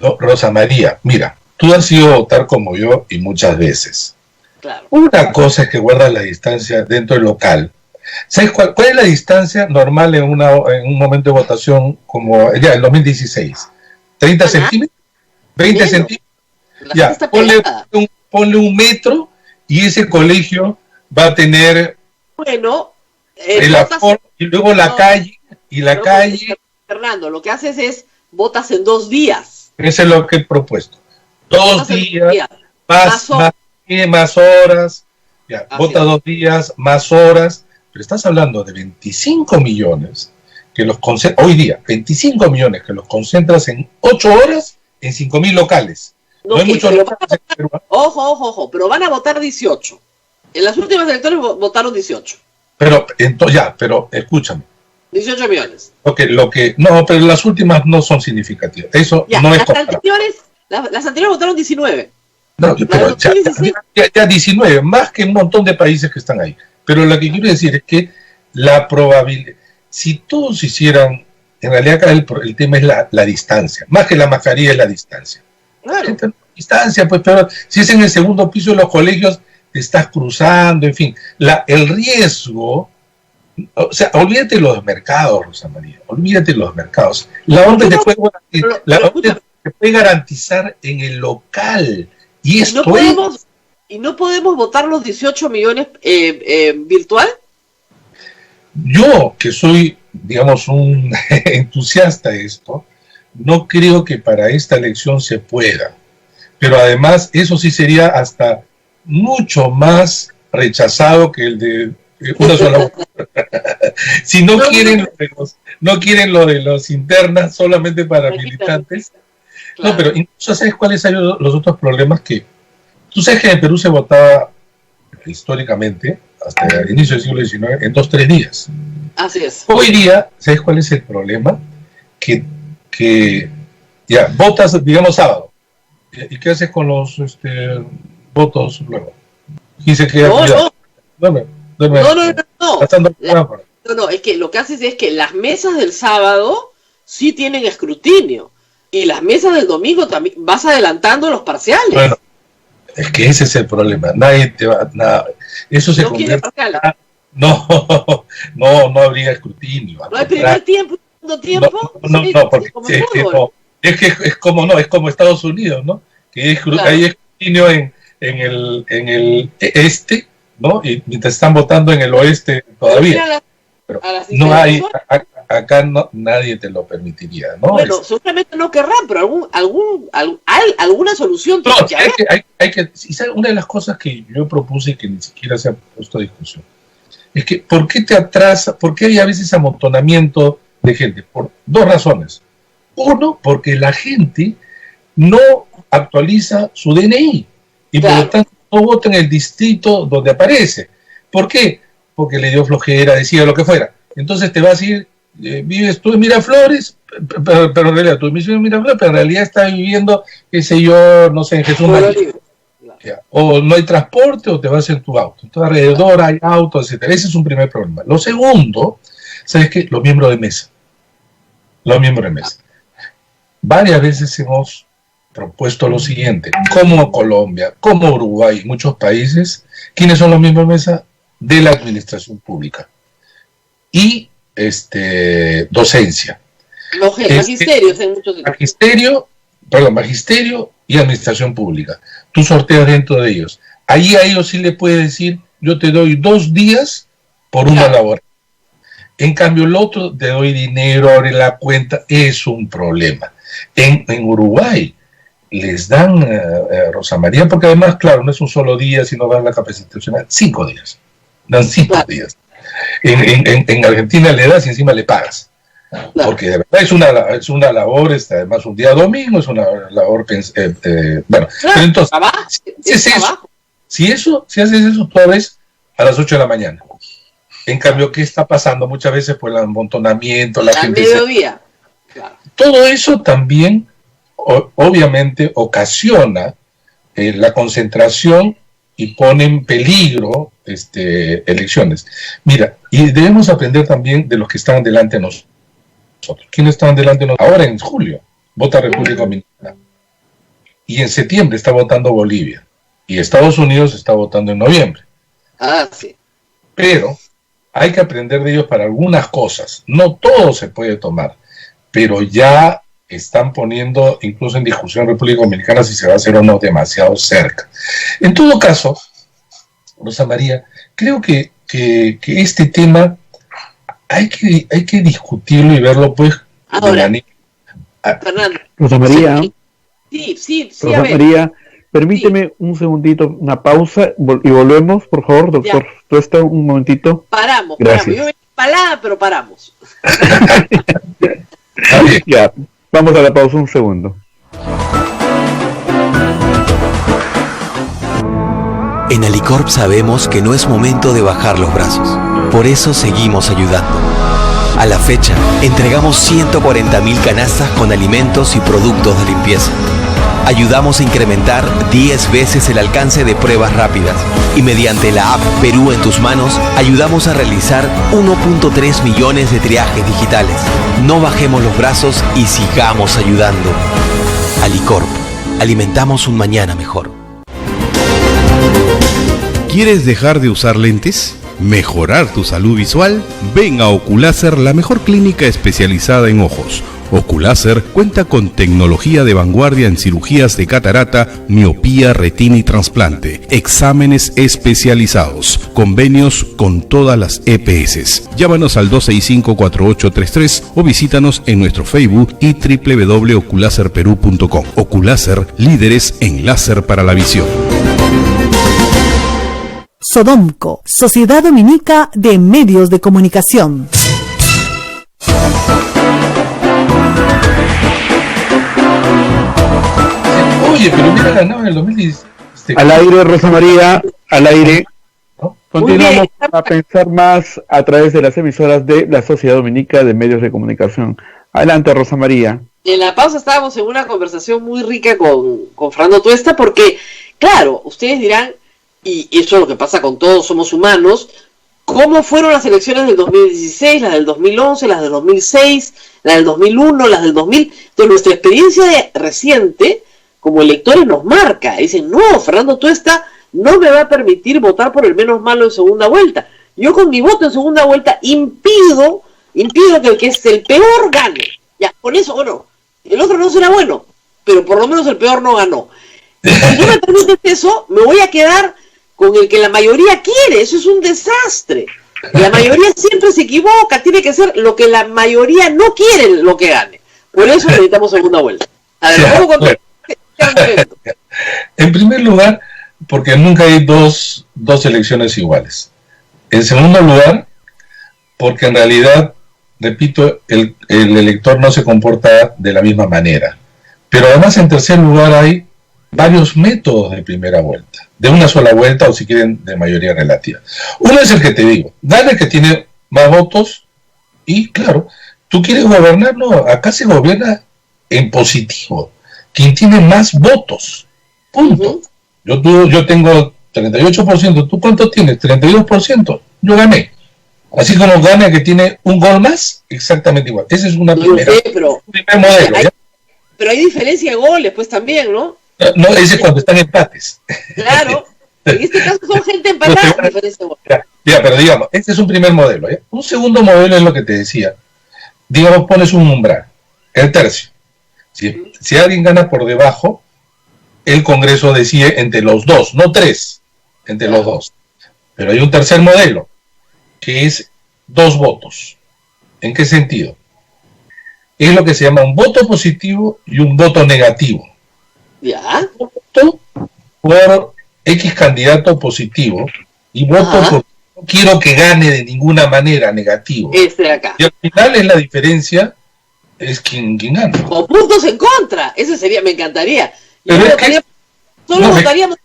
No, Rosa María, mira, tú has ido a votar como yo y muchas veces. Claro. Una cosa es que guardas la distancia dentro del local. ¿Sabes cuál es la distancia normal en un momento de votación como ya el 2016? ¿30 centímetros? ¿20 centímetros? Ya, ponle un metro y ese colegio va a tener el aforo y luego la calle y la calle. Fernando, lo que haces es votas en 2 días. Eso es lo que he propuesto. 2 días, más horas, ya, vota 2 días, más horas, pero estás hablando de 25 millones que los hoy día, 25 millones que los concentras en 8 horas en 5.000 locales. No hay muchos locales en Perú. Ojo, pero van a votar 18. En las últimas elecciones votaron 18. Pero escúchame. 18 millones. No, pero las últimas no son significativas. Eso ya, no es las anteriores votaron 19. No, pero ya 19, más que un montón de países que están ahí. Pero lo que quiero decir es que la probabilidad, si todos hicieran, en realidad acá el tema es la distancia, más que la mascarilla es la distancia. Claro. Distancia, pues, pero si es en el segundo piso de los colegios, te estás cruzando, en fin. El riesgo, o sea, olvídate los mercados, Rosa María, olvídate los mercados. La OMS te puede garantizar en el local. Y esto ¿Y no podemos votar los 18 millones virtual? Yo, que soy, digamos, un entusiasta de esto, no creo que para esta elección se pueda. Pero además, eso sí sería hasta mucho más rechazado que el de una sola voz. Si no quieren lo de los internas solamente para militantes. Claro. No, pero incluso ¿sabes cuáles son los otros problemas? Que tú sabes que en Perú se votaba históricamente hasta el inicio del siglo XIX en 2-3 días. Así es. Hoy día, ¿sabes cuál es el problema? Que ya votas, digamos, sábado. ¿Y qué haces con los votos luego? Dice que no, es que lo que haces es que las mesas del sábado sí tienen escrutinio y las mesas del domingo también vas adelantando los parciales. Bueno, es que ese es el problema. Nadie te va, nada. Eso se convierte. No habría escrutinio. No hay primer tiempo, segundo tiempo. No, porque es como Estados Unidos, ¿no? Que hay escrutinio en el este, ¿no? Y mientras están votando en el oeste todavía. Pero no hay, acá nadie te lo permitiría, ¿no? Bueno, seguramente no querrán, pero alguna solución tiene que haber. Hay que, una de las cosas que yo propuse y que ni siquiera se ha puesto a discusión es que ¿por qué te atrasa? ¿Por qué hay a veces amontonamiento de gente? Por 2 razones. Uno, porque la gente no actualiza su DNI y por lo tanto no vota en el distrito donde aparece. ¿Por qué? Porque le dio flojera, decía lo que fuera. Entonces te vas a ir, vives tú en Miraflores, pero en realidad tú vives en Miraflores, pero en realidad estás viviendo, qué sé yo, no sé, en Jesús María. O no hay transporte o te vas en tu auto. Entonces alrededor hay autos, etc. Ese es un primer problema. Lo segundo, ¿sabes qué? Los miembros de mesa. Varias veces hemos propuesto lo siguiente, como Colombia, como Uruguay, muchos países, ¿quiénes son los miembros de mesa? De la administración pública y docencia. Magisterios en muchos sitios. Magisterio y administración pública. Tú sorteas dentro de ellos. Ahí a ellos sí le puedes decir, yo te doy 2 días por una labor. En cambio, el otro te doy dinero, abre la cuenta, es un problema. En Uruguay les dan, Rosa María, porque además, claro, no es un solo día, sino dan la capacitación, 5 días. Dan 5 días. En Argentina le das y encima le pagas. Porque de verdad es una labor, además un día domingo, es una labor, bueno, pero entonces, si haces eso toda vez a las 8 de la mañana. En cambio, ¿qué está pasando? Muchas veces por el amontonamiento, la gente... mediodía. Claro. Todo eso también, obviamente, ocasiona la concentración y pone en peligro elecciones. Mira, y debemos aprender también de los que están delante de nosotros. ¿Quiénes estaban delante de nosotros? Ahora en julio vota República Dominicana. Y en septiembre está votando Bolivia. Y Estados Unidos está votando en noviembre. Sí. Pero hay que aprender de ellos para algunas cosas. No todo se puede tomar. Pero ya están poniendo incluso en discusión República Dominicana si se va a hacer o no demasiado cerca. En todo caso, Rosa María, creo que este tema hay que discutirlo y verlo, pues. Ahora, Fernando. Rosa María. Sí, Rosa a ver. María, permíteme un segundito, una pausa y volvemos, por favor, doctor. Tuesta, un momentito. Paramos. Yo me palada, pero paramos. Ya, vamos a la pausa un segundo. En Alicorp sabemos que no es momento de bajar los brazos. Por eso seguimos ayudando. A la fecha, entregamos 140.000 canastas con alimentos y productos de limpieza. Ayudamos a incrementar 10 veces el alcance de pruebas rápidas. Y mediante la app Perú en tus manos, ayudamos a realizar 1.3 millones de triajes digitales. No bajemos los brazos y sigamos ayudando. Alicorp. Alimentamos un mañana mejor. ¿Quieres dejar de usar lentes? ¿Mejorar tu salud visual? Ven a Oculáser, la mejor clínica especializada en ojos. Oculáser cuenta con tecnología de vanguardia en cirugías de catarata, miopía, retina y trasplante, exámenes especializados, convenios con todas las EPS. Llámanos al 265-4833 o visítanos en nuestro Facebook y www.oculaserperú.com. Oculáser, líderes en láser para la visión. Sodomco, Sociedad Dominica de Medios de Comunicación. Oye, pero mira, ganado en el 2010. Al aire, Rosa María, al aire. Continuamos a pensar más a través de las emisoras de la Sociedad Dominica de Medios de Comunicación. Adelante, Rosa María. En la pausa estábamos en una conversación muy rica con Fernando Tuesta, porque, claro, ustedes dirán, y eso es lo que pasa con todos, somos humanos, ¿cómo fueron las elecciones del 2016, las del 2011, las del 2006, las del 2001, las del 2000? Entonces, nuestra experiencia reciente, como electores, nos marca. Dicen, no, Fernando Tuesta no me va a permitir votar por el menos malo en segunda vuelta. Yo con mi voto en segunda vuelta impido que el que es el peor gane. Ya, con eso, bueno, el otro no será bueno, pero por lo menos el peor no ganó. Si no me permites eso, me voy a quedar con el que la mayoría quiere. Eso es un desastre. La mayoría siempre se equivoca, tiene que ser lo que la mayoría no quiere lo que gane. Por eso necesitamos segunda vuelta. A ver, ¿cómo contar? En primer lugar, porque nunca hay dos elecciones iguales. En segundo lugar, porque en realidad, repito, el elector no se comporta de la misma manera. Pero además, en tercer lugar, hay varios métodos de primera vuelta, de una sola vuelta o si quieren de mayoría relativa. Uno es el que te digo, dale el que tiene más votos y claro, tú quieres gobernar, no, acá se gobierna en positivo, quien tiene más votos, punto. Yo tengo 38%, ¿tú cuánto tienes? 32%, yo gané. Así como gana el que tiene un gol más, exactamente igual. Esa es una primera, un primer modelo. Pero hay diferencia de goles, pues también, ¿no? No, ese es cuando están empates. Claro, en este caso son gente empatada. Ya, pero digamos, este es un primer modelo. ¿Ya? Un segundo modelo es lo que te decía. Digamos, pones un umbral, el tercio. Si alguien gana por debajo, el Congreso decide entre los dos, no tres, entre los dos. Pero hay un tercer modelo, que es 2 votos. ¿En qué sentido? Es lo que se llama un voto positivo y un voto negativo. ¿Ya? Voto por X candidato positivo y voto por no quiero que gane de ninguna manera, negativo. Este de acá. Y al final es la diferencia, es quien gana. O puntos en contra, eso sería, me encantaría. Votaríamos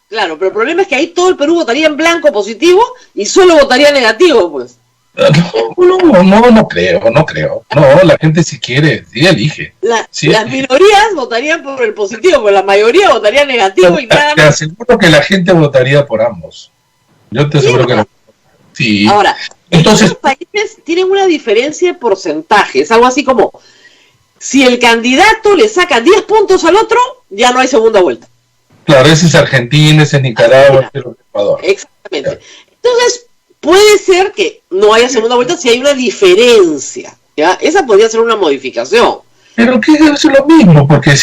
claro, pero el problema es que ahí todo el Perú votaría en blanco positivo y solo votaría negativo, pues. No creo. No, la gente si quiere, sí elige. Las minorías votarían por el positivo, pero la mayoría votaría negativo y nada más. Te aseguro que la gente votaría por ambos. Yo te aseguro que no. Sí. Ahora, entonces, los países tienen una diferencia de porcentajes, algo así como, si el candidato le saca 10 puntos al otro, ya no hay segunda vuelta. Claro, ese es Argentina, ese es Nicaragua, ese es Ecuador. Exactamente. Entonces, puede ser que no haya segunda vuelta si hay una diferencia, ¿ya? Esa podría ser una modificación. Pero que es lo mismo, porque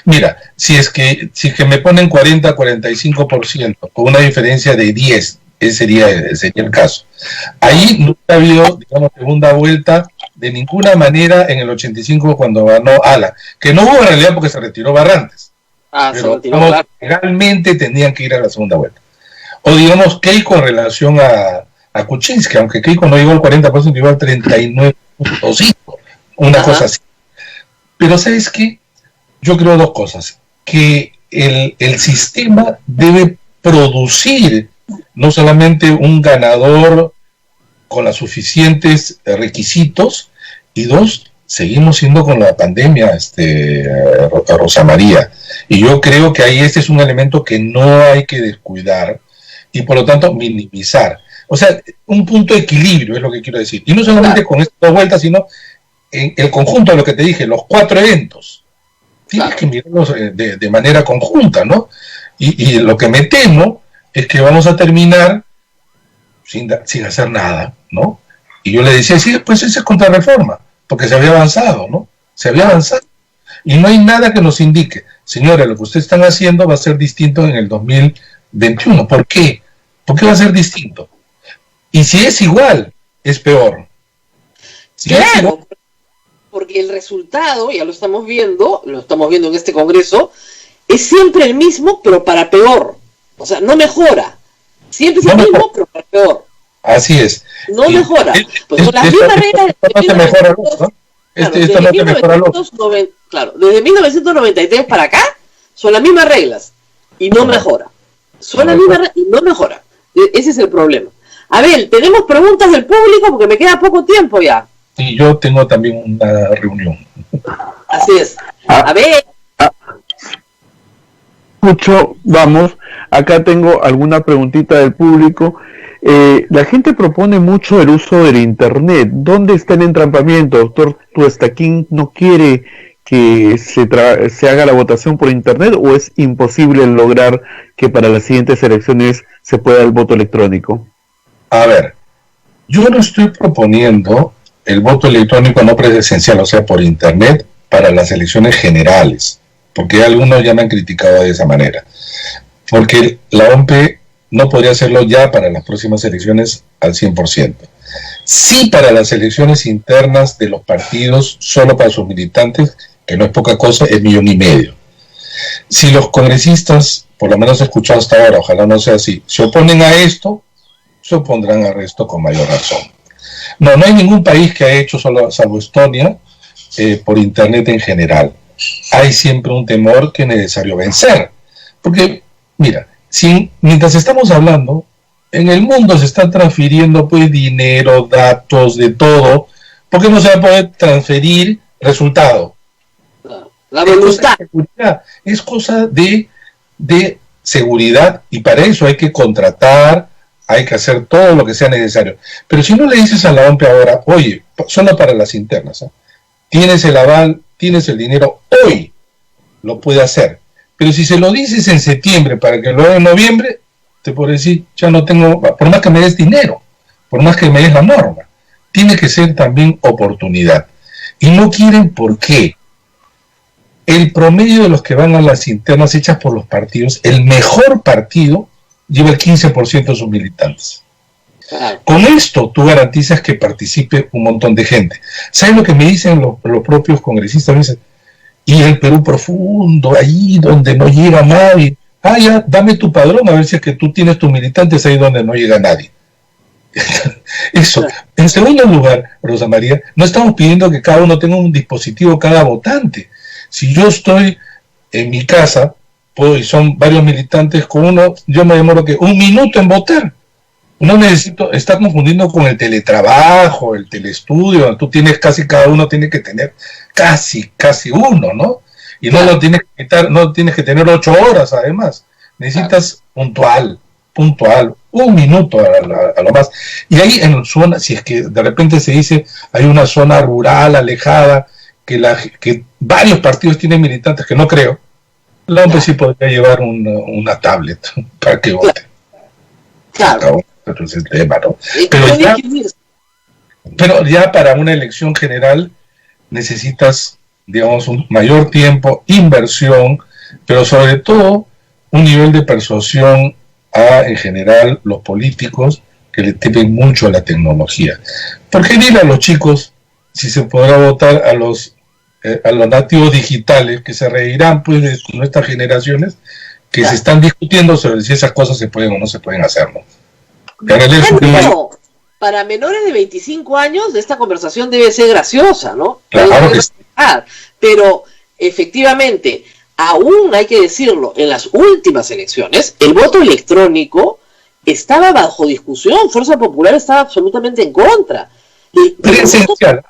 mira, si es que me ponen 40-45% con una diferencia de 10, ese sería el caso. Ahí no ha habido, digamos, segunda vuelta de ninguna manera en el 85 cuando ganó Alan, que no hubo en realidad porque se retiró Barrantes, pero legalmente tenían que ir a la segunda vuelta. O digamos Keiko en relación a Kuczynski, aunque Keiko no llegó al 40%, llegó al 39.5%, una cosa así. Pero ¿sabes qué? Yo creo dos cosas, que el sistema debe producir no solamente un ganador con los suficientes requisitos, y dos, seguimos siendo con la pandemia, Rosa María, y yo creo que ahí este es un elemento que no hay que descuidar y por lo tanto minimizar. O sea, un punto de equilibrio es lo que quiero decir, y no solamente con estas dos vueltas, sino en el conjunto de lo que te dije, los 4 eventos. Tienes que mirarlos de manera conjunta, ¿no? Y lo que me temo es que vamos a terminar sin hacer nada, ¿no? Y yo le decía, sí, pues esa es contrarreforma, porque se había avanzado, ¿no? Se había avanzado. Y no hay nada que nos indique, señores, lo que ustedes están haciendo va a ser distinto en el 2021. ¿Por qué? ¿Por qué va a ser distinto? Y si es igual, es peor. Si claro, es igual, porque el resultado, ya lo estamos viendo en este congreso, es siempre el mismo, pero para peor. O sea, no mejora. Siempre es el mismo, pero para peor. Así es. No mejora. Pues con las mismas reglas. No se mejora, ¿no? Esto no se mejora. Claro, desde 1993 para acá son las mismas reglas y no mejora. Son las mismas reglas y no mejora. Ese es el problema. A ver, tenemos preguntas del público porque me queda poco tiempo ya. Y yo tengo también una reunión. Así es. A ver. Mucho, vamos. Acá tengo alguna preguntita del público. La gente propone mucho el uso del Internet. ¿Dónde está el entrampamiento? Doctor Tuestaquín no quiere que se haga la votación por Internet, ¿o es imposible lograr que para las siguientes elecciones se pueda el voto electrónico? A ver, yo no estoy proponiendo el voto electrónico no presencial, o sea, por Internet, para las elecciones generales, porque algunos ya me han criticado de esa manera, porque la OMP no podría hacerlo ya para las próximas elecciones al 100%. Sí para las elecciones internas de los partidos, solo para sus militantes, que no es poca cosa, es 1,5 millones. Si los congresistas, por lo menos he escuchado hasta ahora, ojalá no sea así, se oponen a esto, se opondrán al resto con mayor razón. No hay ningún país que haya hecho, salvo Estonia, por Internet en general. Hay siempre un temor que es necesario vencer. Porque, mira, mientras estamos hablando, en el mundo se está transfiriendo pues dinero, datos, de todo, porque no se va a poder transferir resultado. La voluntad. Es cosa de seguridad, y para eso hay que contratar, hay que hacer todo lo que sea necesario. Pero si no le dices a la OMP ahora, oye, solo para las internas, tienes el aval, tienes el dinero, hoy lo puede hacer. Pero si se lo dices en septiembre para que lo haga en noviembre, te puedo decir, ya no tengo, por más que me des dinero, por más que me des la norma, tiene que ser también oportunidad. Y no quieren, ¿por qué? El promedio de los que van a las internas hechas por los partidos, el mejor partido lleva el 15% de sus militantes. Con esto tú garantizas que participe un montón de gente. ¿Sabes lo que me dicen los propios congresistas? Me dicen, y el Perú profundo, ahí donde no llega nadie. Ya, dame tu padrón a ver si es que tú tienes tus militantes ahí donde no llega nadie. Eso. En segundo lugar, Rosa María, no estamos pidiendo que cada uno tenga un dispositivo, cada votante. Si yo estoy en mi casa, y son varios militantes con uno, yo me demoro que 1 minuto en votar. No necesito, está confundiendo con el teletrabajo, el telestudio, tú tienes cada uno tiene que tener casi uno, ¿no? Y no lo tienes que quitar, no tienes que tener 8 horas además. Necesitas puntual, 1 minuto a lo más. Y ahí en zona, si es que de repente se dice, hay una zona rural, alejada, que varios partidos tienen militantes, que no creo, la OMP sí podría llevar una tablet para que vote. Claro. Entonces, el tema, ¿no? Pero ya para una elección general necesitas, digamos, un mayor tiempo, inversión, pero sobre todo un nivel de persuasión en general, los políticos que le temen mucho a la tecnología. Porque dile a los chicos, si se podrá votar a los nativos digitales, que se reirán pues de nuestras generaciones, que se están discutiendo sobre si esas cosas se pueden o no se pueden hacer, ¿no? Para menores de 25 años, esta conversación debe ser graciosa, ¿no? Claro que sí. Pero, efectivamente, aún hay que decirlo, en las últimas elecciones, el voto electrónico estaba bajo discusión. Fuerza Popular estaba absolutamente en contra. Presencial,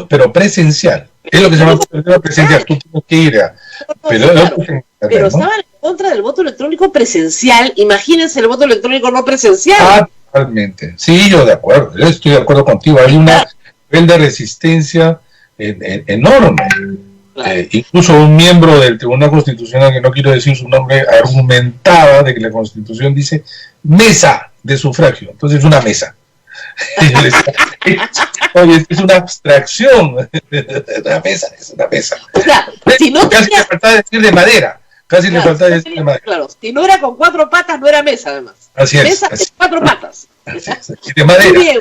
pero presencial. Es lo que se llama presencial. Tú tienes que ir a... Pero estaban en contra del voto electrónico presencial. Imagínense el voto electrónico no presencial. Totalmente. Sí, yo de acuerdo. Yo estoy de acuerdo contigo. Hay una nivel de resistencia enorme. Incluso un miembro del Tribunal Constitucional, que no quiero decir su nombre, argumentaba de que la Constitución dice mesa de sufragio. Entonces es una mesa. Y yo le decía, oye, es una abstracción. Una mesa, es una mesa. O sea, si no casi le faltaba decir de madera. Casi le faltaba decir de madera. Claro, si no era con 4 patas, no era mesa, además. Así es. Mesa de 4 patas. De madera. Muy bien.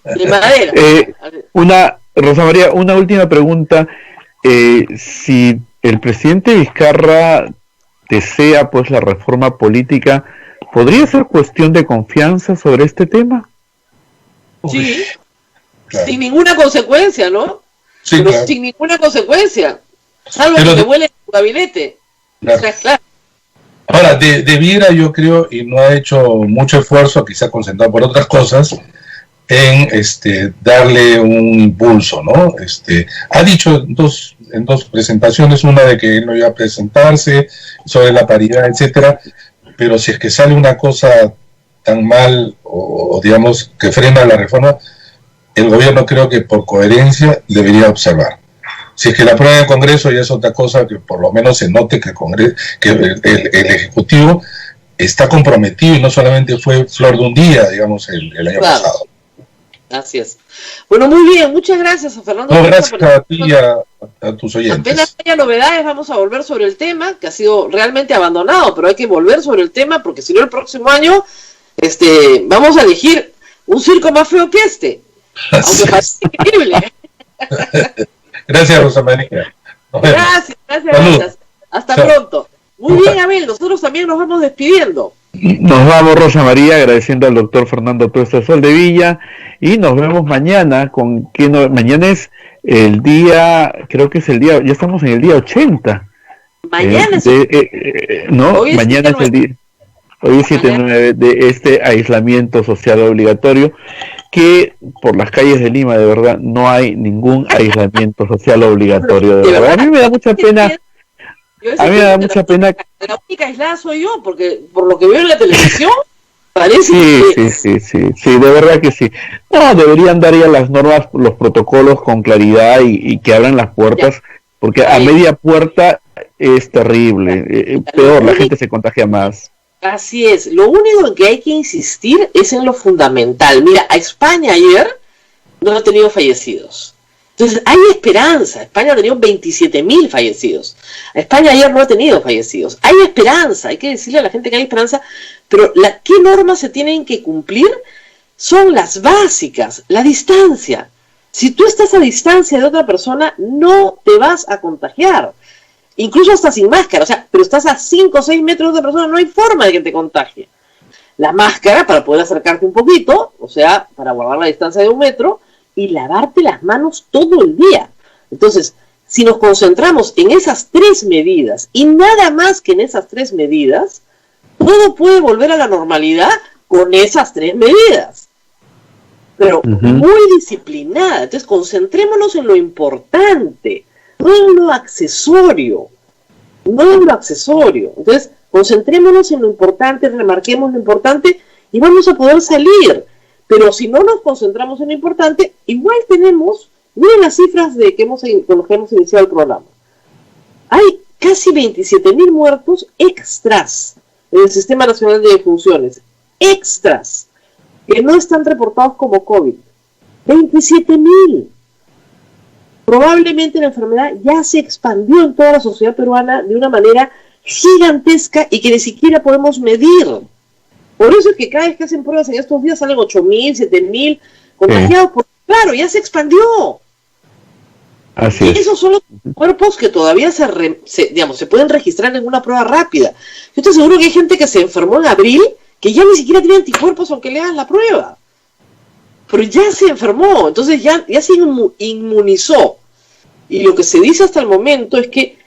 De madera. Rosa María, una última pregunta. Si el presidente Vizcarra desea pues la reforma política, ¿podría ser cuestión de confianza sobre este tema? Sí, claro. Sin ninguna consecuencia, ¿no? Sí, pero claro. Sin ninguna consecuencia, salvo que se vuele en su gabinete. Claro. O sea, claro. Ahora, debiera, yo creo, y no ha hecho mucho esfuerzo, quizá concentrado por otras cosas, en darle un impulso, ¿no? Ha dicho en dos presentaciones, una de que él no iba a presentarse sobre la paridad, etcétera, pero si es que sale una cosa tan mal o digamos que frena la reforma, el gobierno creo que por coherencia debería observar. Si es que la aprueba en el Congreso ya es otra cosa, que por lo menos se note que el Ejecutivo está comprometido y no solamente fue flor de un día, digamos, el año pasado. Así es. Bueno, muy bien, muchas gracias a Fernando. No, gracias a ti y a tus oyentes. Apenas haya novedades vamos a volver sobre el tema, que ha sido realmente abandonado, pero hay que volver sobre el tema, porque si no el próximo año vamos a elegir un circo más feo que este. Aunque parece increíble. Gracias, Rosa María. Gracias. Hasta pronto. Muy bien, Abel, nosotros también nos vamos despidiendo. Nos vamos, Rosa María, agradeciendo al doctor Fernando Tuesta Sol de Villa, y nos vemos mañana. Mañana es el día, creo que es el día, ya estamos en el día 80. Mañana mañana es el día, hoy es 7/9 de este aislamiento social obligatorio, que por las calles de Lima, de verdad, no hay ningún aislamiento social obligatorio, de verdad. A mí me da mucha pena. La única aislada soy yo, porque por lo que veo en la televisión parece sí, de verdad que sí. No, deberían dar ya las normas, los protocolos con claridad y que abran las puertas, porque a media puerta es terrible, peor, la gente se contagia más. Así es, lo único en que hay que insistir es en lo fundamental. Mira, a España ayer no ha tenido fallecidos. Entonces, hay esperanza. España ha tenido 27.000 fallecidos. España ayer no ha tenido fallecidos. Hay esperanza, hay que decirle a la gente que hay esperanza, pero ¿qué normas se tienen que cumplir? Son las básicas, la distancia. Si tú estás a distancia de otra persona, no te vas a contagiar. Incluso hasta sin máscara, pero estás a 5 o 6 metros de otra persona, no hay forma de que te contagie. La máscara para poder acercarte un poquito, para guardar la distancia de 1 metro, y lavarte las manos todo el día. Entonces, si nos concentramos en esas 3 medidas y nada más que en esas 3 medidas, todo puede volver a la normalidad con esas 3 medidas. Pero muy disciplinada. Entonces, concentrémonos en lo importante, no en lo accesorio. Entonces, concentrémonos en lo importante, remarquemos lo importante y vamos a poder salir. Pero si no nos concentramos en lo importante, igual tenemos, miren las cifras con las que hemos iniciado el programa. Hay casi 27.000 muertos extras en el Sistema Nacional de Defunciones. Extras, que no están reportados como COVID. 27.000. Probablemente la enfermedad ya se expandió en toda la sociedad peruana de una manera gigantesca y que ni siquiera podemos medir. Por eso es que cada vez que hacen pruebas en estos días salen 8.000, 7.000 contagiados, porque claro, ya se expandió. Así es. Esos son los cuerpos que todavía se pueden registrar en una prueba rápida. Yo estoy seguro que hay gente que se enfermó en abril que ya ni siquiera tiene anticuerpos aunque le hagan la prueba. Pero ya se enfermó, entonces ya se inmunizó. Y lo que se dice hasta el momento es que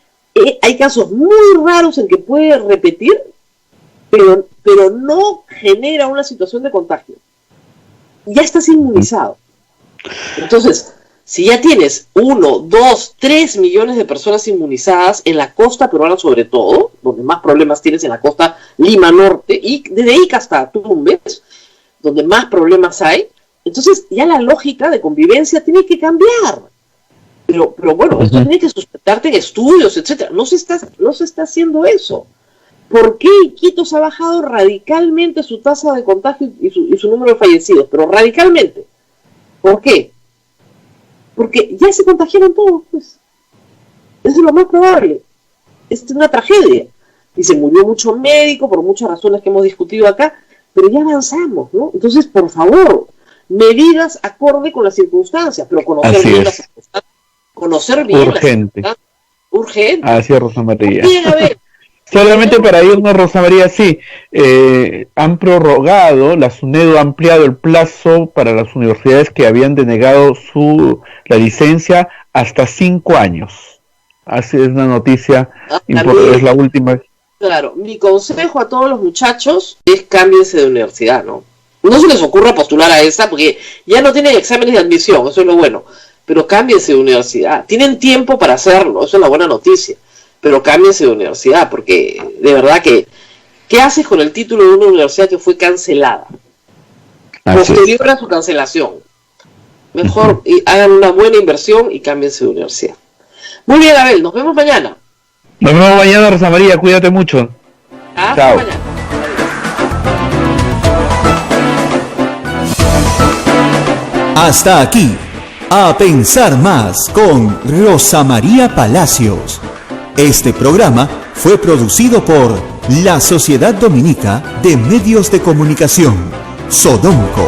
hay casos muy raros en que puede repetir, pero no genera una situación de contagio. Ya estás inmunizado. Entonces, si ya tienes 1, 2, 3 millones de personas inmunizadas en la costa peruana sobre todo, donde más problemas tienes en la costa Lima Norte, y desde Ica hasta Tumbes, donde más problemas hay, entonces ya la lógica de convivencia tiene que cambiar. Pero bueno, esto tiene que sustentarte en estudios, etcétera. No se está haciendo eso. ¿Por qué Iquitos ha bajado radicalmente su tasa de contagio y su número de fallecidos? Pero radicalmente. ¿Por qué? Porque ya se contagiaron todos, pues. Eso es lo más probable. Es una tragedia. Y se murió mucho médico por muchas razones que hemos discutido acá, pero ya avanzamos, ¿no? Entonces, por favor, medidas acorde con las circunstancias, pero conocer bien las circunstancias. Conocer bien urgente. Urgente. Así es, Rosa María. Bien, a ver. Solamente para irnos, Rosa María, sí, han prorrogado, la SUNEDU ha ampliado el plazo para las universidades que habían denegado la licencia hasta 5 años. Así es una noticia, es la última. Claro, mi consejo a todos los muchachos es cámbiense de universidad, ¿no? No se les ocurra postular a esa porque ya no tienen exámenes de admisión, eso es lo bueno, pero cámbiense de universidad. Tienen tiempo para hacerlo, eso es la buena noticia. Pero cámbiense de universidad, porque de verdad que, ¿qué haces con el título de una universidad que fue cancelada? Posterior a su cancelación. Mejor hagan una buena inversión y cámbiense de universidad. Muy bien, Abel, nos vemos mañana. Nos vemos mañana, Rosa María, cuídate mucho. Hasta Chao. mañana. Hasta aquí, A Pensar Más con Rosa María Palacios. Este programa fue producido por la Sociedad Dominica de Medios de Comunicación, Sodomco.